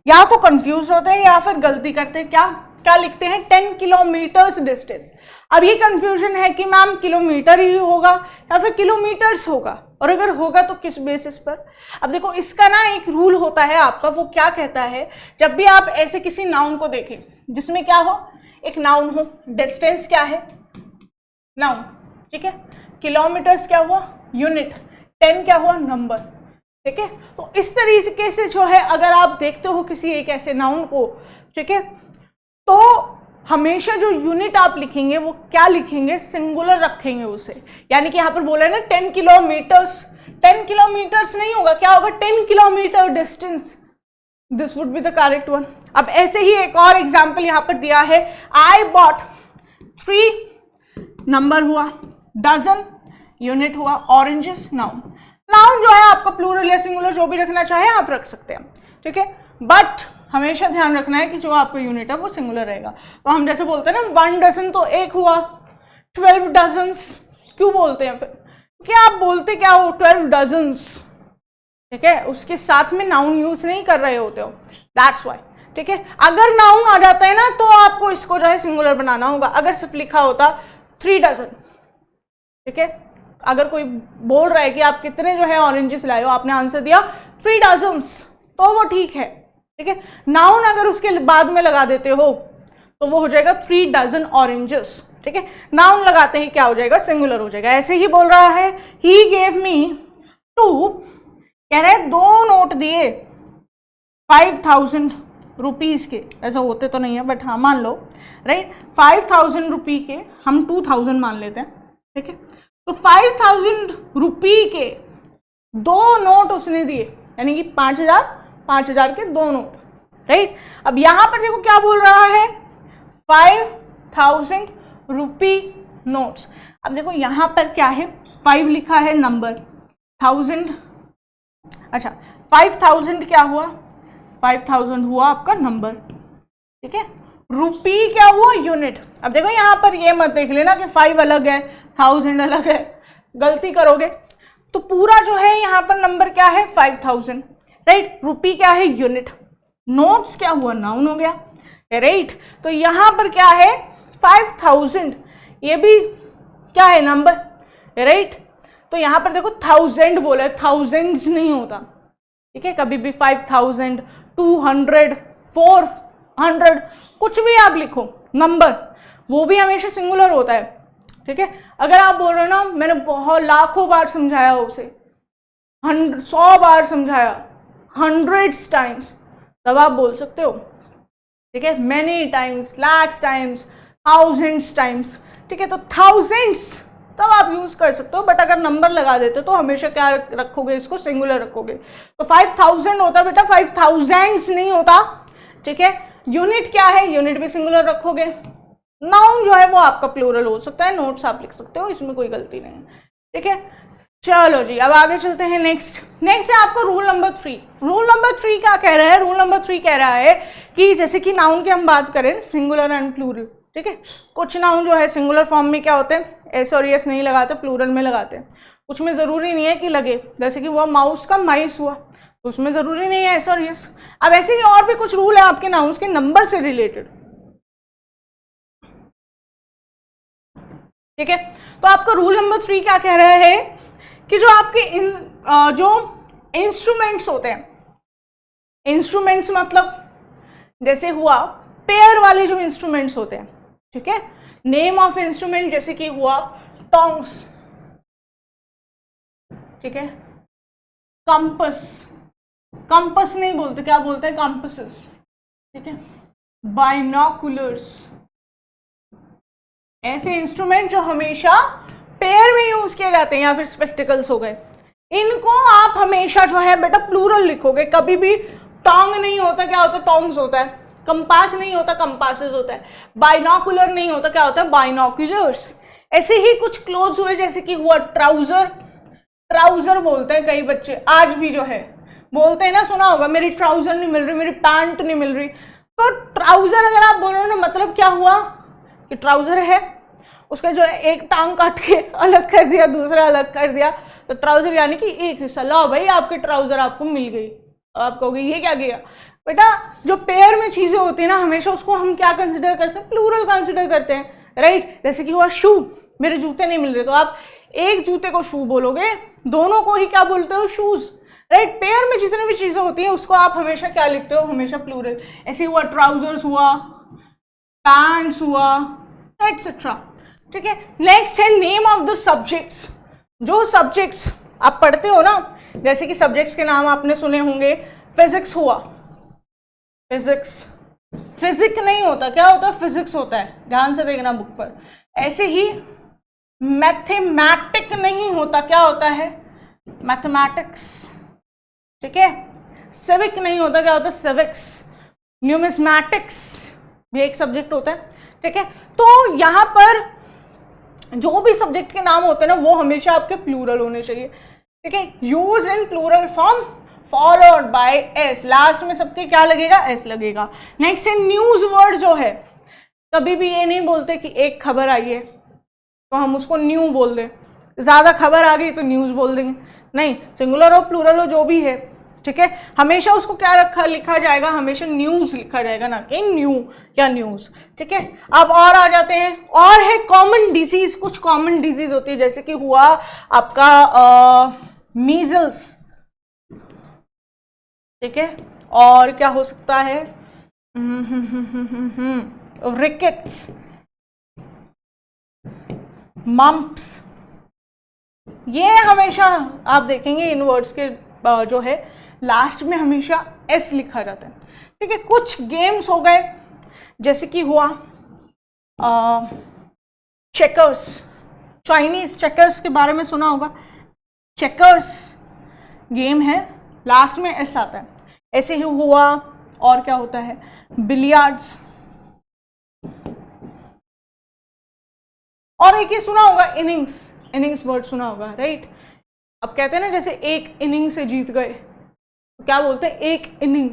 या तो कंफ्यूज होते हैं या फिर गलती करते हैं, क्या लिखते हैं, 10 किलोमीटर्स डिस्टेंस। अब ये कंफ्यूजन है कि मैम किलोमीटर ही होगा या फिर किलोमीटर्स होगा, और अगर होगा तो किस बेसिस पर। अब देखो इसका ना एक रूल होता है आपका, वो क्या कहता है, जब भी आप ऐसे किसी नाउन को देखें जिसमें क्या हो, एक नाउन हो, डिस्टेंस क्या है, नाउन, ठीक है, किलोमीटर्स क्या हुआ, यूनिट, 10 क्या हुआ, नंबर, ठीक है। तो इस तरीके से जो है अगर आप देखते हो किसी एक ऐसे नाउन को, ठीक है, तो हमेशा जो यूनिट आप लिखेंगे वो क्या लिखेंगे, सिंगुलर रखेंगे उसे। यानी कि यहाँ पर बोला है ना 10 किलोमीटर्स, 10 किलोमीटर्स नहीं होगा, क्या होगा, 10 kilometre distance, this would be the correct one. अब ऐसे ही एक और एग्जाम्पल यहाँ पर दिया है, आई बॉट 3, नंबर हुआ, डजन यूनिट हुआ, ऑरेंजेस नाउन। नाउन जो है आपका प्लूरल या सिंगुलर जो भी रखना चाहे आप रख सकते हैं, ठीक है, बट हमेशा ध्यान रखना है कि जो आपका यूनिट है वो सिंगुलर रहेगा। तो हम जैसे बोलते हैं ना 1 डजन तो एक हुआ, 12 डजन्स क्यों बोलते हैं, फिर क्या आप बोलते क्या हो, 12 डजन्स, ठीक है, उसके साथ में नाउन यूज नहीं कर रहे होते हो, दैट्स वाई, ठीक है। अगर नाउन आ जाता है ना तो आपको इसको जो है सिंगुलर बनाना होगा। अगर सिर्फ लिखा होता 3 डजन, ठीक है, अगर कोई बोल रहा है कि आप कितने जो है ऑरेंजेस लाए हो, आपने आंसर दिया 3 डजन्स, तो वो ठीक है, ठीक है। नाउन अगर उसके बाद में लगा देते हो तो वो हो जाएगा 3 डजन ऑरेंजेस, ठीक है। नाउन लगाते ही क्या हो जाएगा, सिंगुलर हो जाएगा। ऐसे ही बोल रहा है, ही गेव मी 2, कह रहे 2 नोट दिए 5000 रुपीज के, ऐसा होते तो नहीं है बट हाँ मान लो, राइट, 5000 रुपये के हम 2000 मान लेते हैं, ठीक है। तो 5000 रुपये के 2 नोट उसने दिए, यानी कि 5000 के 2 नोट, राइट। अब यहां पर देखो क्या बोल रहा है, 5000 रुपये नोट्स। अब देखो यहां पर क्या है, 5 लिखा है नंबर, 1000, अच्छा 5000 क्या हुआ, 5000 हुआ आपका नंबर, ठीक है। रुपी क्या हुआ, यूनिट। अब देखो यहाँ पर ये मत देख लेना कि 5 अलग है 1000 अलग है, गलती करोगे तो पूरा जो है यहाँ पर नंबर क्या है 5000, राइट। रुपी क्या है, यूनिट। नोट्स क्या हुआ, नाउन हो गया, राइट। तो यहाँ पर क्या है 5000, ये भी क्या है, नंबर, राइट। तो यहाँ पर देखो 1000 बोला है, थाउजेंड्स नहीं होता, ठीक है। कभी भी 5000, 200, 400, कुछ भी आप लिखो नंबर, वो भी हमेशा सिंगुलर होता है, ठीक है। अगर आप बोल रहे हो ना मैंने बहुत लाखों बार समझाया उसे, 100 बार समझाया, 100 टाइम्स, तब आप बोल सकते हो, ठीक है। Many times, lakhs times, thousands times, ठीक है। तो थाउजेंड्स तब आप यूज कर सकते हो, बट अगर नंबर लगा देते तो हमेशा क्या रखोगे, इसको सिंगुलर रखोगे। तो 5000 होता बेटा, 5000 नहीं होता, ठीक है। यूनिट क्या है, यूनिट भी सिंगुलर रखोगे। नाउन जो है वो आपका प्लूरल हो सकता है, नोट्स आप लिख सकते हो, इसमें कोई गलती नहीं है, ठीक है। चलो जी, अब आगे चलते हैं। नेक्स्ट है आपका रूल नंबर 3। रूल नंबर 3 क्या कह रहा है, रूल नंबर 3 कह रहा है कि जैसे कि नाउन की हम बात करें, सिंगुलर एंड प्लूरल, ठीक है। कुछ नाउन जो है सिंगुलर फॉर्म में क्या होते हैं, एस और एस नहीं लगाते, प्लूरल में लगाते हैं। कुछ में जरूरी नहीं है कि लगे, जैसे कि हुआ माउस का माइस हुआ, तो उसमें जरूरी नहीं है एस और एस। अब ऐसे ही और भी कुछ रूल है आपके नाउन्स के नंबर से रिलेटेड, ठीक है। तो आपका रूल नंबर 3 क्या कह रहा है कि जो आपके जो इंस्ट्रूमेंट्स होते हैं, इंस्ट्रूमेंट्स मतलब जैसे हुआ पेयर वाले जो इंस्ट्रूमेंट्स होते हैं, ठीक है। नेम ऑफ इंस्ट्रूमेंट जैसे कि हुआ टोंग्स, ठीक है। कंपस, कंपस नहीं बोलते, क्या बोलते हैं, कंपसेस, ठीक है। बाइनोकुलर्स, ऐसे इंस्ट्रूमेंट जो हमेशा पेयर में यूज किए जाते हैं, या फिर स्पेक्टिकल्स हो गए, इनको आप हमेशा जो है बेटा प्लूरल लिखोगे। कभी भी टोंग नहीं होता, क्या होता है, टोंग्स होता है। कंपास नहीं होता, कंपासेस होता है। बाइनोकुलर नहीं होता, क्या होता है, बाइनोकुलर्स। ऐसे ही कुछ क्लोथ्स हुए, जैसे कि हुआ ट्राउजर, ट्राउजर बोलते हैं कई बच्चे आज भी जो है बोलते हैं ना, सुना होगा मेरी ट्राउजर नहीं मिल रही, मेरी पैंट नहीं मिल रही। तो ट्राउजर अगर आप बोल रहे हो ना, मतलब क्या हुआ कि ट्राउजर है, उसका जो है एक टांग काट के अलग कर दिया, दूसरा अलग कर दिया, तो ट्राउजर यानी कि एक हिस्सा। लो भाई आपके ट्राउजर आपको मिल गई, आप कहोगे ये क्या किया बेटा। जो पेयर में चीजें होती है ना, हमेशा उसको हम क्या कंसिडर करते हैं, प्लूरल कंसिडर करते हैं, राइट। जैसे कि हुआ शू, मेरे जूते नहीं मिल रहे, तो आप एक जूते को शू बोलोगे, दोनों को ही क्या बोलते हो, शूज, राइट। पेयर में जितनी भी चीजें होती हैं उसको आप हमेशा क्या लिखते हो, हमेशा प्लूरल। ऐसे हुआ ट्राउजर्स हुआ, पैंट्स हुआ, एटसेट्रा, ठीक है। नेक्स्ट है नेम ऑफ द सब्जेक्ट्स। जो सब्जेक्ट्स आप पढ़ते हो ना, जैसे कि सब्जेक्ट्स के नाम आपने सुने होंगे, फिजिक्स हुआ, फिजिक्स, फिजिक नहीं होता, क्या होता है, फिजिक्स होता है, ध्यान से देखना बुक पर। ऐसे ही मैथमेटिक नहीं होता, क्या होता है, मैथमेटिक्स, ठीक है। सिविक नहीं होता, क्या होता है, सिविक्स। न्यूमिस्मैटिक्स भी एक सब्जेक्ट होता है, ठीक है। तो यहाँ पर जो भी सब्जेक्ट के नाम होते हैं ना, वो हमेशा आपके प्लूरल होने चाहिए, ठीक है। Use in plural form followed by S, last में सबके क्या लगेगा, एस लगेगा। नेक्स्ट है न्यूज वर्ड जो है, कभी भी ये नहीं बोलते कि एक खबर आई है तो हम उसको न्यू बोल दें, ज्यादा खबर आ गई तो न्यूज बोल देंगे, नहीं। सिंगुलर हो प्लूरल हो जो भी है, ठीक है, हमेशा उसको क्या लिखा जाएगा, हमेशा न्यूज लिखा जाएगा, ना कि न्यू या न्यूज, ठीक है। अब और आ जाते हैं, और है कॉमन डिजीज। कुछ कॉमन डिजीज होती है, जैसे कि हुआ आपका मीजल्स, ठीक है। और क्या हो सकता है, रिकेट्स, मम्प्स। ये हमेशा आप देखेंगे इन वर्ड्स के जो है लास्ट में हमेशा एस लिखा जाता है, ठीक है। कुछ गेम्स हो गए, जैसे कि हुआ चेकर्स, चाइनीज चेकर्स के बारे में सुना होगा, चेकर्स गेम है, लास्ट में एस आता है। ऐसे ही हुआ, और क्या होता है, बिलियर्ड्स। और एक ये सुना होगा इनिंग्स, इनिंग्स वर्ड सुना होगा, राइट। अब कहते हैं ना, जैसे एक इनिंग से जीत गए, तो क्या बोलते हैं, एक इनिंग।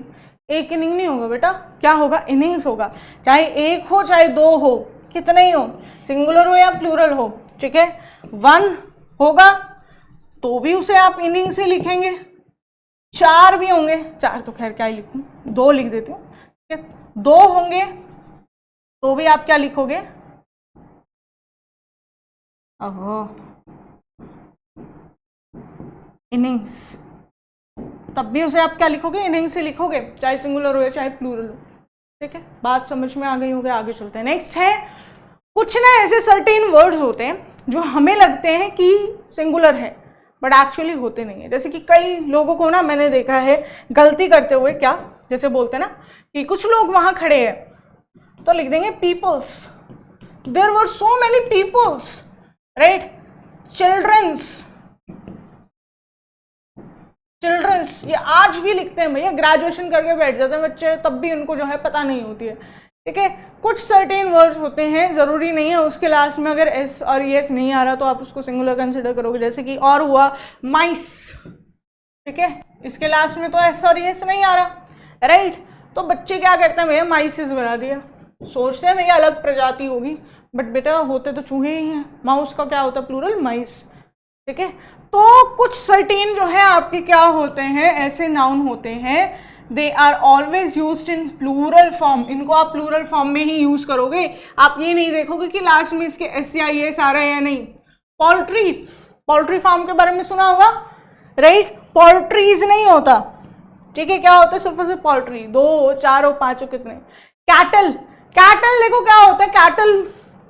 एक इनिंग नहीं होगा बेटा, क्या होगा, इनिंग्स होगा। चाहे एक हो चाहे दो हो, कितने ही हो, सिंगुलर हो या प्लूरल हो, ठीक है। 1 होगा तो भी उसे आप इनिंग से लिखेंगे, 4 भी होंगे, 4 तो खैर क्या ही लिखूं, 2 लिख देती हूँ, ठीक है। 2 होंगे तो भी आप क्या लिखोगे, ओहो इनिंग्स, तब भी उसे आप क्या लिखोगे, इनिंग्स से लिखोगे, चाहे सिंगुलर हो या चाहे प्लूरल हो। ठीक है, बात समझ में आ गई होगी, आगे चलते हैं। नेक्स्ट है, कुछ ना ऐसे सर्टेन वर्ड्स होते हैं जो हमें लगते हैं कि सिंगुलर है बट एक्चुअली होते नहीं है। जैसे कि कई लोगों को ना मैंने देखा है गलती करते हुए, क्या जैसे बोलते हैं ना कि कुछ लोग वहां खड़े हैं तो लिख देंगे peoples, there were so many peoples, right. Childrens, childrens ये आज भी लिखते हैं भैया, ग्रेजुएशन करके बैठ जाते हैं बच्चे, तब भी उनको जो है पता नहीं होती है। ठीक है, कुछ सर्टेन वर्ड्स होते हैं, जरूरी नहीं है उसके लास्ट में अगर एस और एस नहीं आ रहा तो आप उसको सिंगुलर कंसिडर करोगे। जैसे कि और हुआ माइस, ठीक है, इसके लास्ट में तो एस और एस नहीं आ रहा, राइट। तो बच्चे क्या करते हैं भैया, माइसिस बना दिया, सोचते हैं भैया अलग प्रजाति होगी, बट बेटा होते तो चूहे ही हैं। माउस का क्या होता है, प्लूरल, माइस। ठीक है, तो कुछ सर्टेन जो है आपके क्या होते हैं, ऐसे नाउन होते हैं, they are always used in plural form, इनको आप प्लूरल फॉर्म में ही यूज करोगे। आप ये नहीं देखोगे कि लास्ट में इसके एस या एस आ रहे हैं या नहीं। पोल्ट्री, पोल्ट्री फार्म के बारे में सुना होगा, राइट। पोल्ट्रीज नहीं होता, ठीक है, क्या होता है, सिर्फ से पोल्ट्री, 2 4 5 कितने। कैटल, कैटल देखो क्या होता है, कैटल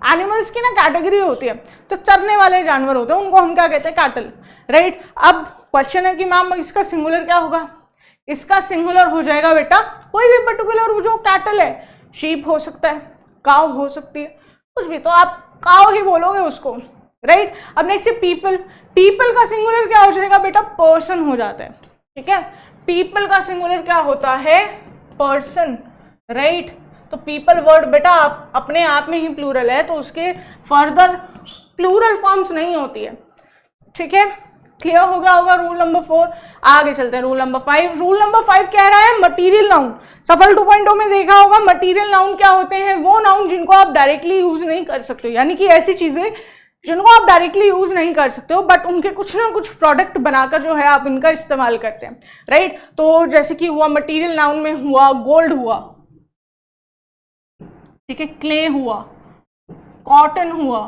एनिमल्स की ना कैटेगरी होती है, तो चरने वाले जानवर होते हैं, उनको हम क्या कहते हैं, कैटल, राइट। अब क्वेश्चन है कि मैम इसका सिंगुलर क्या होगा, इसका सिंगुलर हो जाएगा बेटा कोई भी पर्टिकुलर जो कैटल है, शीप हो सकता है, काव हो सकती है, कुछ भी, तो आप काव ही बोलोगे उसको, राइट। अब नेक्स्ट है पीपल, पीपल का सिंगुलर क्या हो जाएगा बेटा, पर्सन हो जाता है। ठीक है, पीपल का सिंगुलर क्या होता है, पर्सन, राइट। तो पीपल वर्ड बेटा आप अपने आप में ही प्लूरल है, तो उसके फर्दर प्लूरल फॉर्म्स नहीं होती है। ठीक है, क्लियर हो गया होगा रूल नंबर 4। आगे चलते हैं रूल नंबर 5। रूल नंबर 5 कह रहा है मटेरियल नाउन। सफल 2.0 में देखा होगा मटेरियल नाउन क्या होते हैं, वो नाउन जिनको आप डायरेक्टली यूज नहीं कर सकते हो, यानी कि ऐसी चीजें जिनको आप डायरेक्टली यूज नहीं कर सकते हो बट उनके कुछ ना कुछ प्रोडक्ट बनाकर जो है आप इनका इस्तेमाल करते हैं, राइट। तो जैसे कि हुआ मटेरियल नाउन में हुआ गोल्ड हुआ, ठीक है, क्ले हुआ, कॉटन हुआ,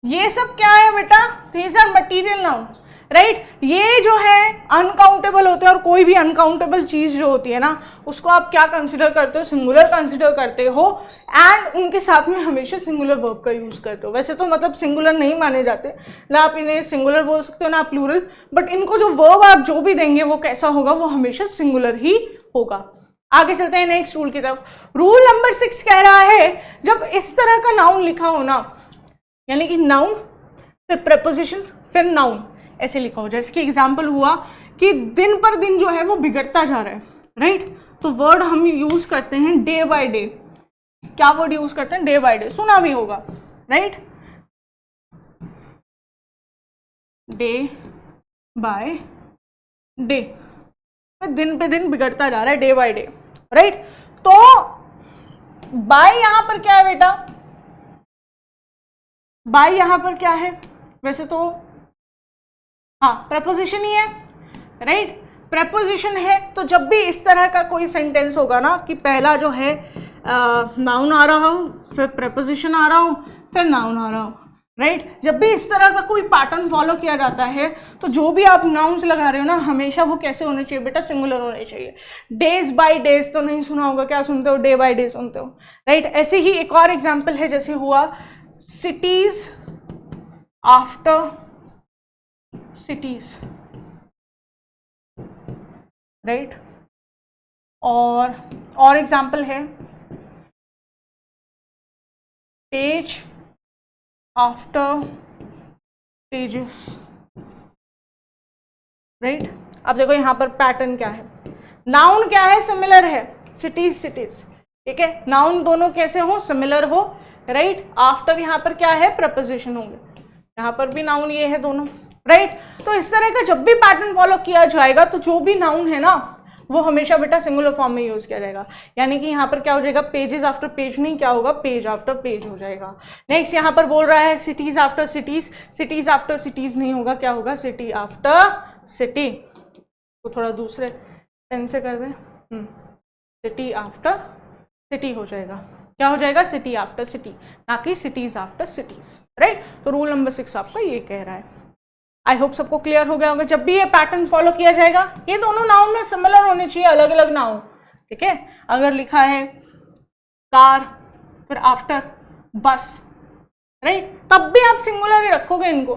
ये सब क्या है बेटा, these are material noun, right. ये जो है अनकाउंटेबल होते हैं, और कोई भी अनकाउंटेबल चीज जो होती है ना उसको आप क्या कंसिडर करते हो, सिंगुलर कंसिडर करते हो, एंड उनके साथ में हमेशा सिंगुलर वर्ब का यूज करते हो। वैसे तो मतलब सिंगुलर नहीं माने जाते ना, आप इन्हें सिंगुलर बोल सकते हो ना प्लूरल, बट इनको जो वर्ब आप जो भी देंगे वो कैसा होगा, वो हमेशा सिंगुलर ही होगा। आगे चलते हैं नेक्स्ट रूल की तरफ। रूल नंबर 6 कह रहा है जब इस तरह का नाउन लिखा हो ना, यानी कि नाउन फिर प्रेपोजिशन फिर नाउन, ऐसे लिखा हो। जैसे कि एग्जाम्पल हुआ कि दिन पर दिन जो है वो बिगड़ता जा रहा है, राइट। तो वर्ड हम यूज करते हैं डे बाय डे। क्या वर्ड यूज करते हैं, डे बाय डे, सुना भी होगा, राइट। डे बाय डे, दिन पे दिन बिगड़ता जा रहा है, डे बाय डे, राइट। तो बाय यहां पर क्या है बेटा, बाय यहां पर क्या है, वैसे तो हाँ प्रपोजिशन ही है, राइट। प्रपोजिशन है, तो जब भी इस तरह का कोई सेंटेंस होगा ना कि पहला जो है नाउन आ रहा हो, फिर प्रपोजिशन आ रहा हो, फिर नाउन आ रहा हो, राइट। जब भी इस तरह का कोई पैटर्न फॉलो किया जाता है तो जो भी आप नाउन्स लगा रहे हो ना हमेशा वो कैसे होने चाहिए बेटा, सिंगुलर होने चाहिए। डेज बाय डेज तो नहीं सुना होगा, क्या सुनते हो, डे बाय डे सुनते हो, राइट। ऐसे ही एक और एग्जाम्पल है, जैसे हुआ सिटीज आफ्टर सिटीज, राइट। और एग्जाम्पल है पेज आफ्टर पेजेस, राइट। अब देखो यहां पर पैटर्न क्या है, नाउन क्या है, सिमिलर है, सिटीज सिटीज, ठीक है। नाउन दोनों कैसे हो, सिमिलर हो, राइट। आफ्टर यहां पर क्या है, प्रपोजिशन होंगे, यहां पर भी नाउन ये है दोनों, राइट। तो इस तरह का जब भी पैटर्न फॉलो किया जाएगा तो जो भी नाउन है ना वो हमेशा बेटा सिंगुलर फॉर्म में यूज किया जाएगा। यानी कि यहाँ पर क्या हो जाएगा, पेजेस आफ्टर पेज नहीं, क्या होगा, पेज आफ्टर पेज हो जाएगा। नेक्स्ट यहाँ पर बोल रहा है cities after cities, cities after cities नहीं होगा, क्या होगा, सिटी आफ्टर सिटी। तो थोड़ा दूसरे पेन से कर दें, सिटी आफ्टर सिटी हो जाएगा, क्या हो जाएगा, सिटी आफ्टर सिटी, ना कि सिटीज आफ्टर सिटीज, राइट। तो रूल नंबर 6 आपका ये कह रहा है। आई होप सबको क्लियर हो गया होगा। जब भी ये पैटर्न फॉलो किया जाएगा, ये दोनों नाउन में सिमिलर होने चाहिए, अलग अलग ना हो, ठीक है। अगर लिखा है कार फिर आफ्टर बस, राइट, तब भी आप सिंगुलर ही रखोगे इनको,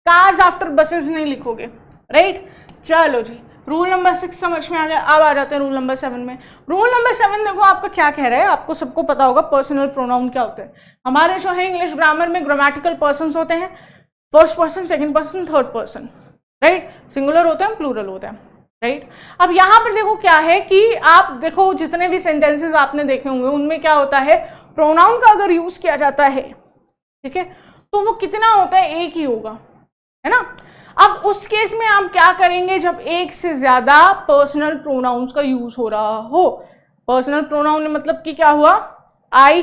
कार्स आफ्टर बसेस नहीं लिखोगे, राइट। चलो जी, रूल नंबर 6 समझ में आ गया। अब आ जाते हैं रूल नंबर 7 में। रूल नंबर 7 देखो आपका क्या कह रहा है, आपको सबको पता होगा पर्सनल प्रोनाउन क्या होते हैं। हमारे जो है इंग्लिश ग्रामर में ग्रामेटिकल पर्सन्स होते हैं, first person, second person, third person, right. Singular होते हैं, प्लूरल होते हैं, राइट। अब यहाँ पर देखो क्या है कि आप देखो जितने भी सेंटेंसेस आपने देखे होंगे उनमें क्या होता है, प्रोनाउन का अगर यूज किया जाता है, ठीक है, तो वो कितना होता है, एक ही होगा, है ना। अब उस केस में आप क्या करेंगे, जब एक से ज्यादा पर्सनल प्रोनाउंस का यूज हो रहा हो। पर्सनल प्रोनाउन मतलब कि क्या हुआ, I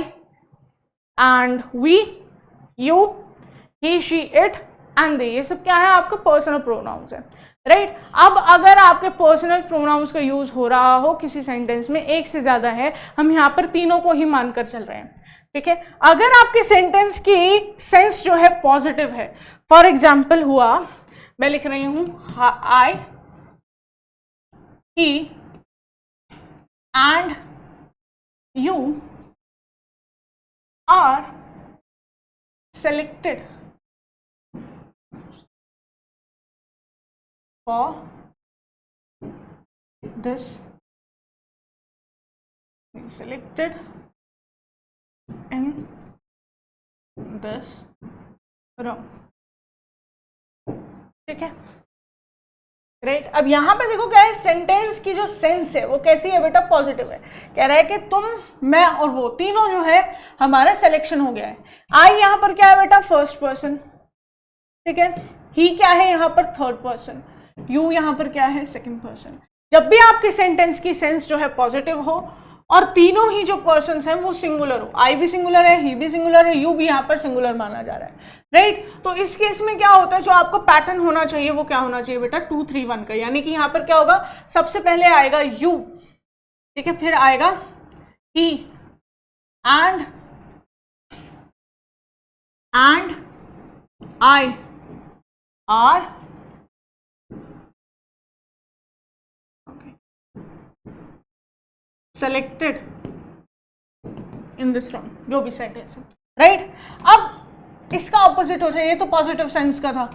and we, you, he, she, it and they, ये सब क्या है आपका पर्सनल प्रोनाउंस है, राइट। अब अगर आपके पर्सनल प्रोनाउंस का यूज हो रहा हो किसी सेंटेंस में, एक से ज्यादा है, हम यहाँ पर तीनों को ही मानकर चल रहे हैं, ठीक है। अगर आपके सेंटेंस की सेंस जो है पॉजिटिव है, फॉर एग्जाम्पल हुआ, मैं लिख रही हूं I, he and you are selected for this, selected in this room, ठीक है, राइट। अब यहां पर देखो क्या है, सेंटेंस की जो सेंस है वो कैसी है बेटा, पॉजिटिव है। कह रहा है कि तुम, मैं और वो तीनों जो है हमारा सिलेक्शन हो गया है। आई यहां पर क्या है बेटा, फर्स्ट पर्सन, ठीक है। ही क्या है यहाँ पर, थर्ड पर्सन। यू यहाँ पर क्या है, सेकंड पर्सन। जब भी आपके सेंटेंस की सेंस जो है पॉजिटिव हो और तीनों ही जो पर्सन हैं वो सिंगुलर हो, आई भी सिंगुलर है, ही भी सिंगुलर है, यू भी यहाँ पर सिंगुलर माना जा रहा है, राइट। तो इस केस में क्या होता है, जो आपको पैटर्न होना चाहिए वो क्या होना चाहिए बेटा, 2 3 1 का। यानी कि यहाँ पर क्या होगा, सबसे पहले आएगा यू, ठीक है, फिर आएगा he and I are selected in this round, जो भी सेंटेंस है, राइट। अब इसका ऑपोजिट हो जाए, ये तो पॉजिटिव सेंस का था,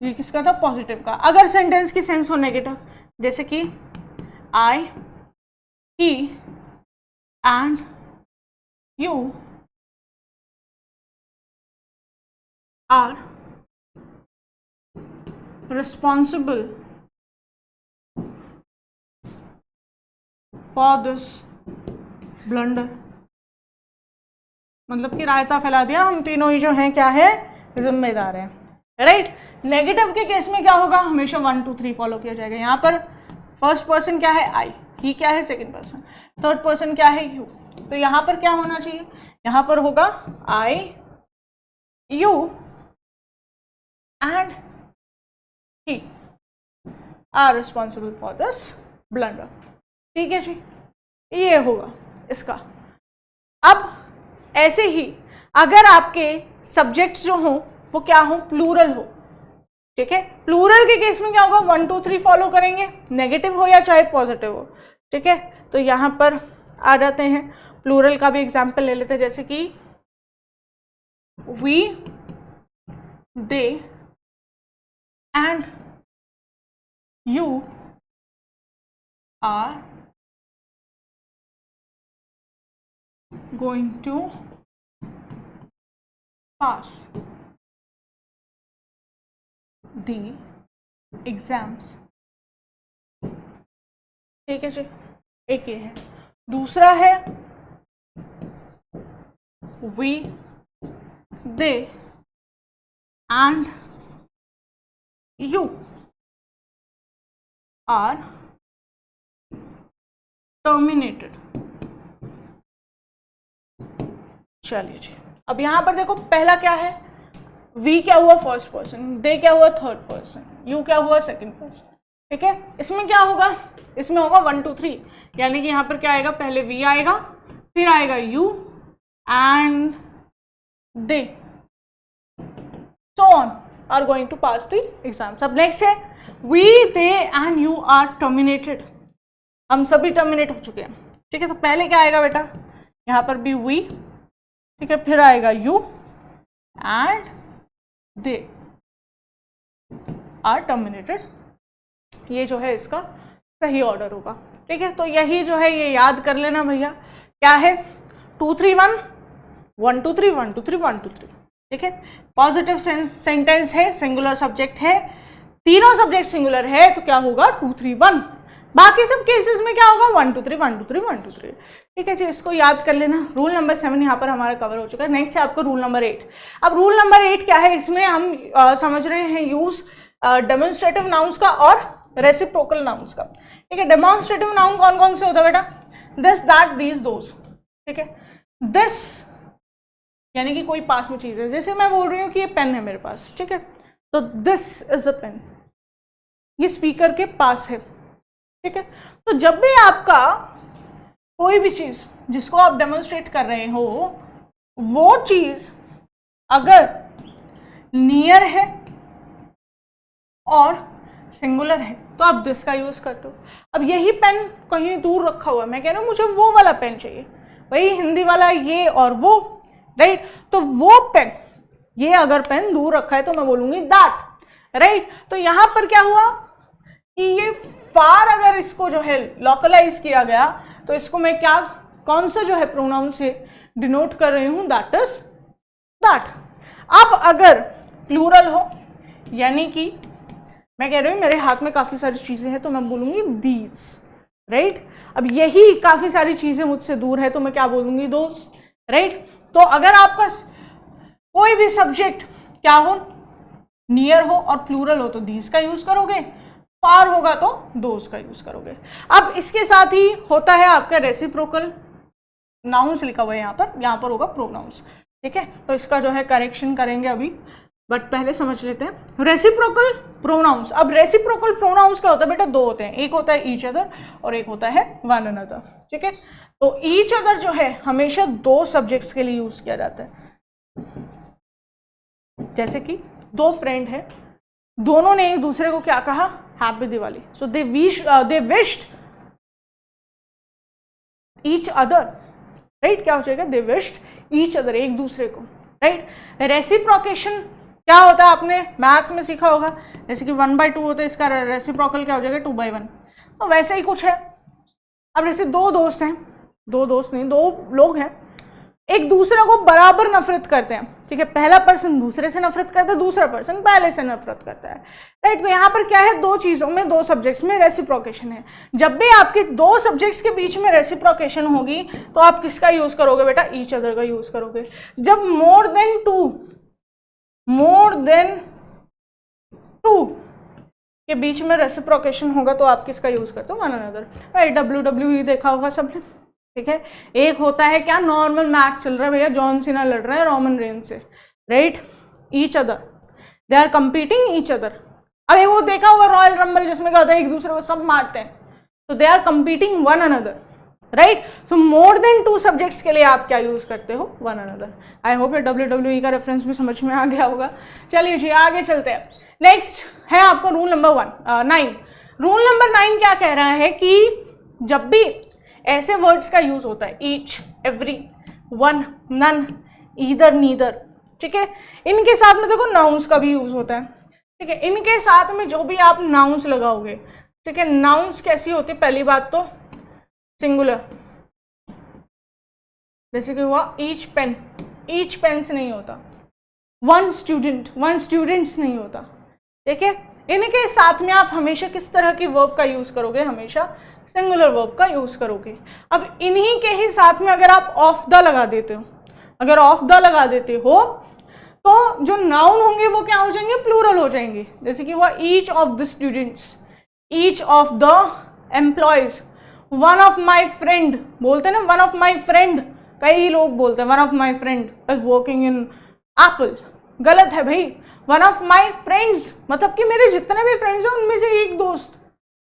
ये किसका था, पॉजिटिव का। अगर सेंटेंस की सेंस हो नेगेटिव, जैसे कि I, he and you are responsible for this blunder, मतलब कि रायता फैला दिया, हम तीनों ही जो हैं क्या है, जिम्मेदार हैं, राइट। नेगेटिव के केस में क्या होगा, हमेशा 1 2 3 फॉलो किया जाएगा। यहाँ पर फर्स्ट पर्सन क्या है, आई, ही क्या है, सेकंड पर्सन, थर्ड पर्सन क्या है, यू। तो यहाँ पर क्या होना चाहिए, यहाँ पर होगा I, you and he are responsible for this blunder, ठीक है जी, ये होगा इसका। अब ऐसे ही अगर आपके सब्जेक्ट्स जो हों वो क्या हो, प्लूरल हो, ठीक है। प्लूरल के केस में क्या होगा, 1 2 3 फॉलो करेंगे, नेगेटिव हो या चाहे पॉजिटिव हो, ठीक है। तो यहाँ पर आ जाते हैं, प्लूरल का भी एग्जाम्पल ले लेते हैं, जैसे कि we, they and you are going to pass the exams, ठीक है जी, एक ये है। दूसरा है we, they and you are terminated। चलिए जी, अब यहां पर देखो पहला क्या है, वी क्या हुआ फर्स्ट पर्सन, दे क्या हुआ थर्ड पर्सन, यू क्या हुआ सेकंड पर्सन, ठीक है। इसमें क्या होगा, इसमें होगा 1 2 3, यानी कि यहां पर क्या आएगा, पहले वी आएगा, फिर आएगा you and they, so on, are going to pass the exams. अब नेक्स्ट है we they and you are terminated. हम सभी टर्मिनेट हो चुके हैं, ठीक है। तो पहले क्या आएगा बेटा, यहाँ पर भी वी, ठीक है, फिर आएगा you and they are terminated. ये जो है इसका सही ऑर्डर होगा, ठीक है। तो यही जो है ये याद कर लेना भैया, क्या है 2 3 1 1 2 3 1 2 3 1 2 3, ठीक है। पॉजिटिव सेंटेंस है, सिंगुलर सब्जेक्ट है, तीनों सब्जेक्ट सिंगुलर है, तो क्या होगा 2 3 1। बाकी सब केसेस में क्या होगा 1 2 3 1 2 3 1 2 3, ठीक है जी। इसको याद कर लेना। रूल नंबर 7 यहाँ पर हमारा कवर हो चुका है। नेक्स्ट है आपको रूल नंबर 8। अब रूल नंबर 8 क्या है, इसमें हम समझ रहे हैं यूज डेमोन्स्ट्रेटिव नाउन्स का और रेसिप्रोकल नाउन्स का, ठीक है। डेमोन्स्ट्रेटिव नाउन कौन कौन से होता है बेटा, दिस दैट दीज दोज, ठीक है। दिस यानी कि कोई पास में चीज है, जैसे मैं बोल रही हूँ कि ये पेन है मेरे पास, ठीक है, तो दिस इज अ पेन, ये स्पीकर के पास है, ठीक है। तो जब भी आपका कोई भी चीज जिसको आप डेमोन्स्ट्रेट कर रहे हो वो चीज अगर नियर है और सिंगुलर है तो आप दिस का यूज करते हो। अब यही पेन कहीं दूर रखा हुआ है, मैं कह रहा हूँ मुझे वो वाला पेन चाहिए, वही हिंदी वाला ये और वो, राइट। तो वो पेन, ये अगर पेन दूर रखा है तो मैं बोलूंगी दैट, राइट। तो यहां पर क्या हुआ कि ये फार अगर इसको जो है लोकलाइज किया गया तो इसको मैं क्या, कौन सा जो है प्रोनाउन से डिनोट कर रही हूं, दैट इज दैट। अब अगर प्लूरल हो, यानी कि मैं कह रही हूँ मेरे हाथ में काफी सारी चीजें हैं तो मैं बोलूंगी दीज, राइट। अब यही काफी सारी चीजें मुझसे दूर है तो मैं क्या बोलूंगी, दोज, राइट। तो अगर आपका कोई भी सब्जेक्ट क्या हो, नियर हो और प्लूरल हो तो दीज का यूज करोगे, फार होगा तो दोज का यूज करोगे। अब इसके साथ ही होता है आपका रेसिप्रोकल नाउन्स लिखा हुआ है यहाँ पर होगा प्रोनाउंस, ठीक है। तो इसका जो है करेक्शन करेंगे अभी, बट पहले समझ लेते हैं रेसिप्रोकल प्रोनाउंस। अब रेसिप्रोकल प्रोनाउंस क्या होता है बेटा, दो होते हैं, एक होता है ईच अदर और एक होता है वन अनदर, ठीक है। तो ईच अदर जो है हमेशा दो सब्जेक्ट्स के लिए यूज किया जाता है, जैसे कि दो फ्रेंड है, दोनों ने एक दूसरे को क्या कहा, हैप्पी दिवाली, सो दे विश्ड ईच अदर, राइट। क्या हो जाएगा, दे विश्ड ईच अदर, एक दूसरे को, राइट। रेसिप्रोकेशन क्या होता है, आपने मैथ्स में सीखा होगा, जैसे कि 1/2 होता है, इसका रेसिप्रोकल क्या हो जाएगा 2/1। तो वैसे ही कुछ है। अब जैसे दो दोस्त हैं, दो दोस्त नहीं, दो लोग हैं, एक दूसरे को बराबर नफरत करते हैं, ठीक है। पहला पर्सन दूसरे से नफरत करता है, दूसरा पर्सन पहले से नफरत करता है, राइट। तो यहाँ पर क्या है, दो चीजों में, दो सब्जेक्ट्स में रेसिप्रोकेशन है। जब भी आपके दो सब्जेक्ट्स के बीच में रेसिप्रोकेशन होगी तो आप किसका यूज करोगे बेटा, ईच अदर का यूज करोगे। जब मोर देन टू के बीच में रेसिप्रोकेशन होगा तो आप किसका यूज करते हो, वन अनदर, राइट। WWE देखा होगा सबने, ठीक है। एक होता है क्या, नॉर्मल मैच चल रहा है भैया, जॉन सीना लड़ रहे हैं रोमन रेन से, right. Each other, they are competing each other. अब वो देखा होगा रॉयल रंबल, जिसमें क्या होता है एक दूसरे को सब मारते हैं, तो they are competing one another, right. So more than two subjects के लिए आप क्या यूज करते हो, वन अनदर। आई होप ये WWE का रेफरेंस भी समझ में आ गया होगा। चलिए जी आगे चलते हैं। नेक्स्ट है आपको रूल नंबर 9। रूल नंबर 9 क्या कह रहा है कि जब भी ऐसे वर्ड्स का यूज होता है, each, every, one, none, either, neither, ठीक है, इनके साथ में देखो नाउन्स का भी यूज होता है, ठीक है। इनके साथ में जो भी आप नाउन्स लगाओगे, ठीक है, नाउन्स कैसी होती है, पहली बात तो सिंगुलर, जैसे कि हुआ ईच पेन, ईच पेन्स नहीं होता, वन स्टूडेंट, वन स्टूडेंट्स नहीं होता, ठीक है। इनके साथ में आप हमेशा किस तरह की वर्ब का यूज करोगे, हमेशा सिंगुलर वर्ब का यूज करोगे। अब इन्हीं के ही साथ में अगर आप ऑफ द लगा देते हो, अगर ऑफ द लगा देते हो तो जो नाउन होंगे वो क्या हो जाएंगे, प्लूरल हो जाएंगे। जैसे कि हुआ each of the students, each of the employees, one of my friend, बोलते हैं ना वन ऑफ माई फ्रेंड, कई लोग बोलते हैं one of my friend is working in Apple, गलत है भाई। वन ऑफ माई फ्रेंड्स मतलब कि मेरे जितने भी फ्रेंड्स हैं उनमें से एक दोस्त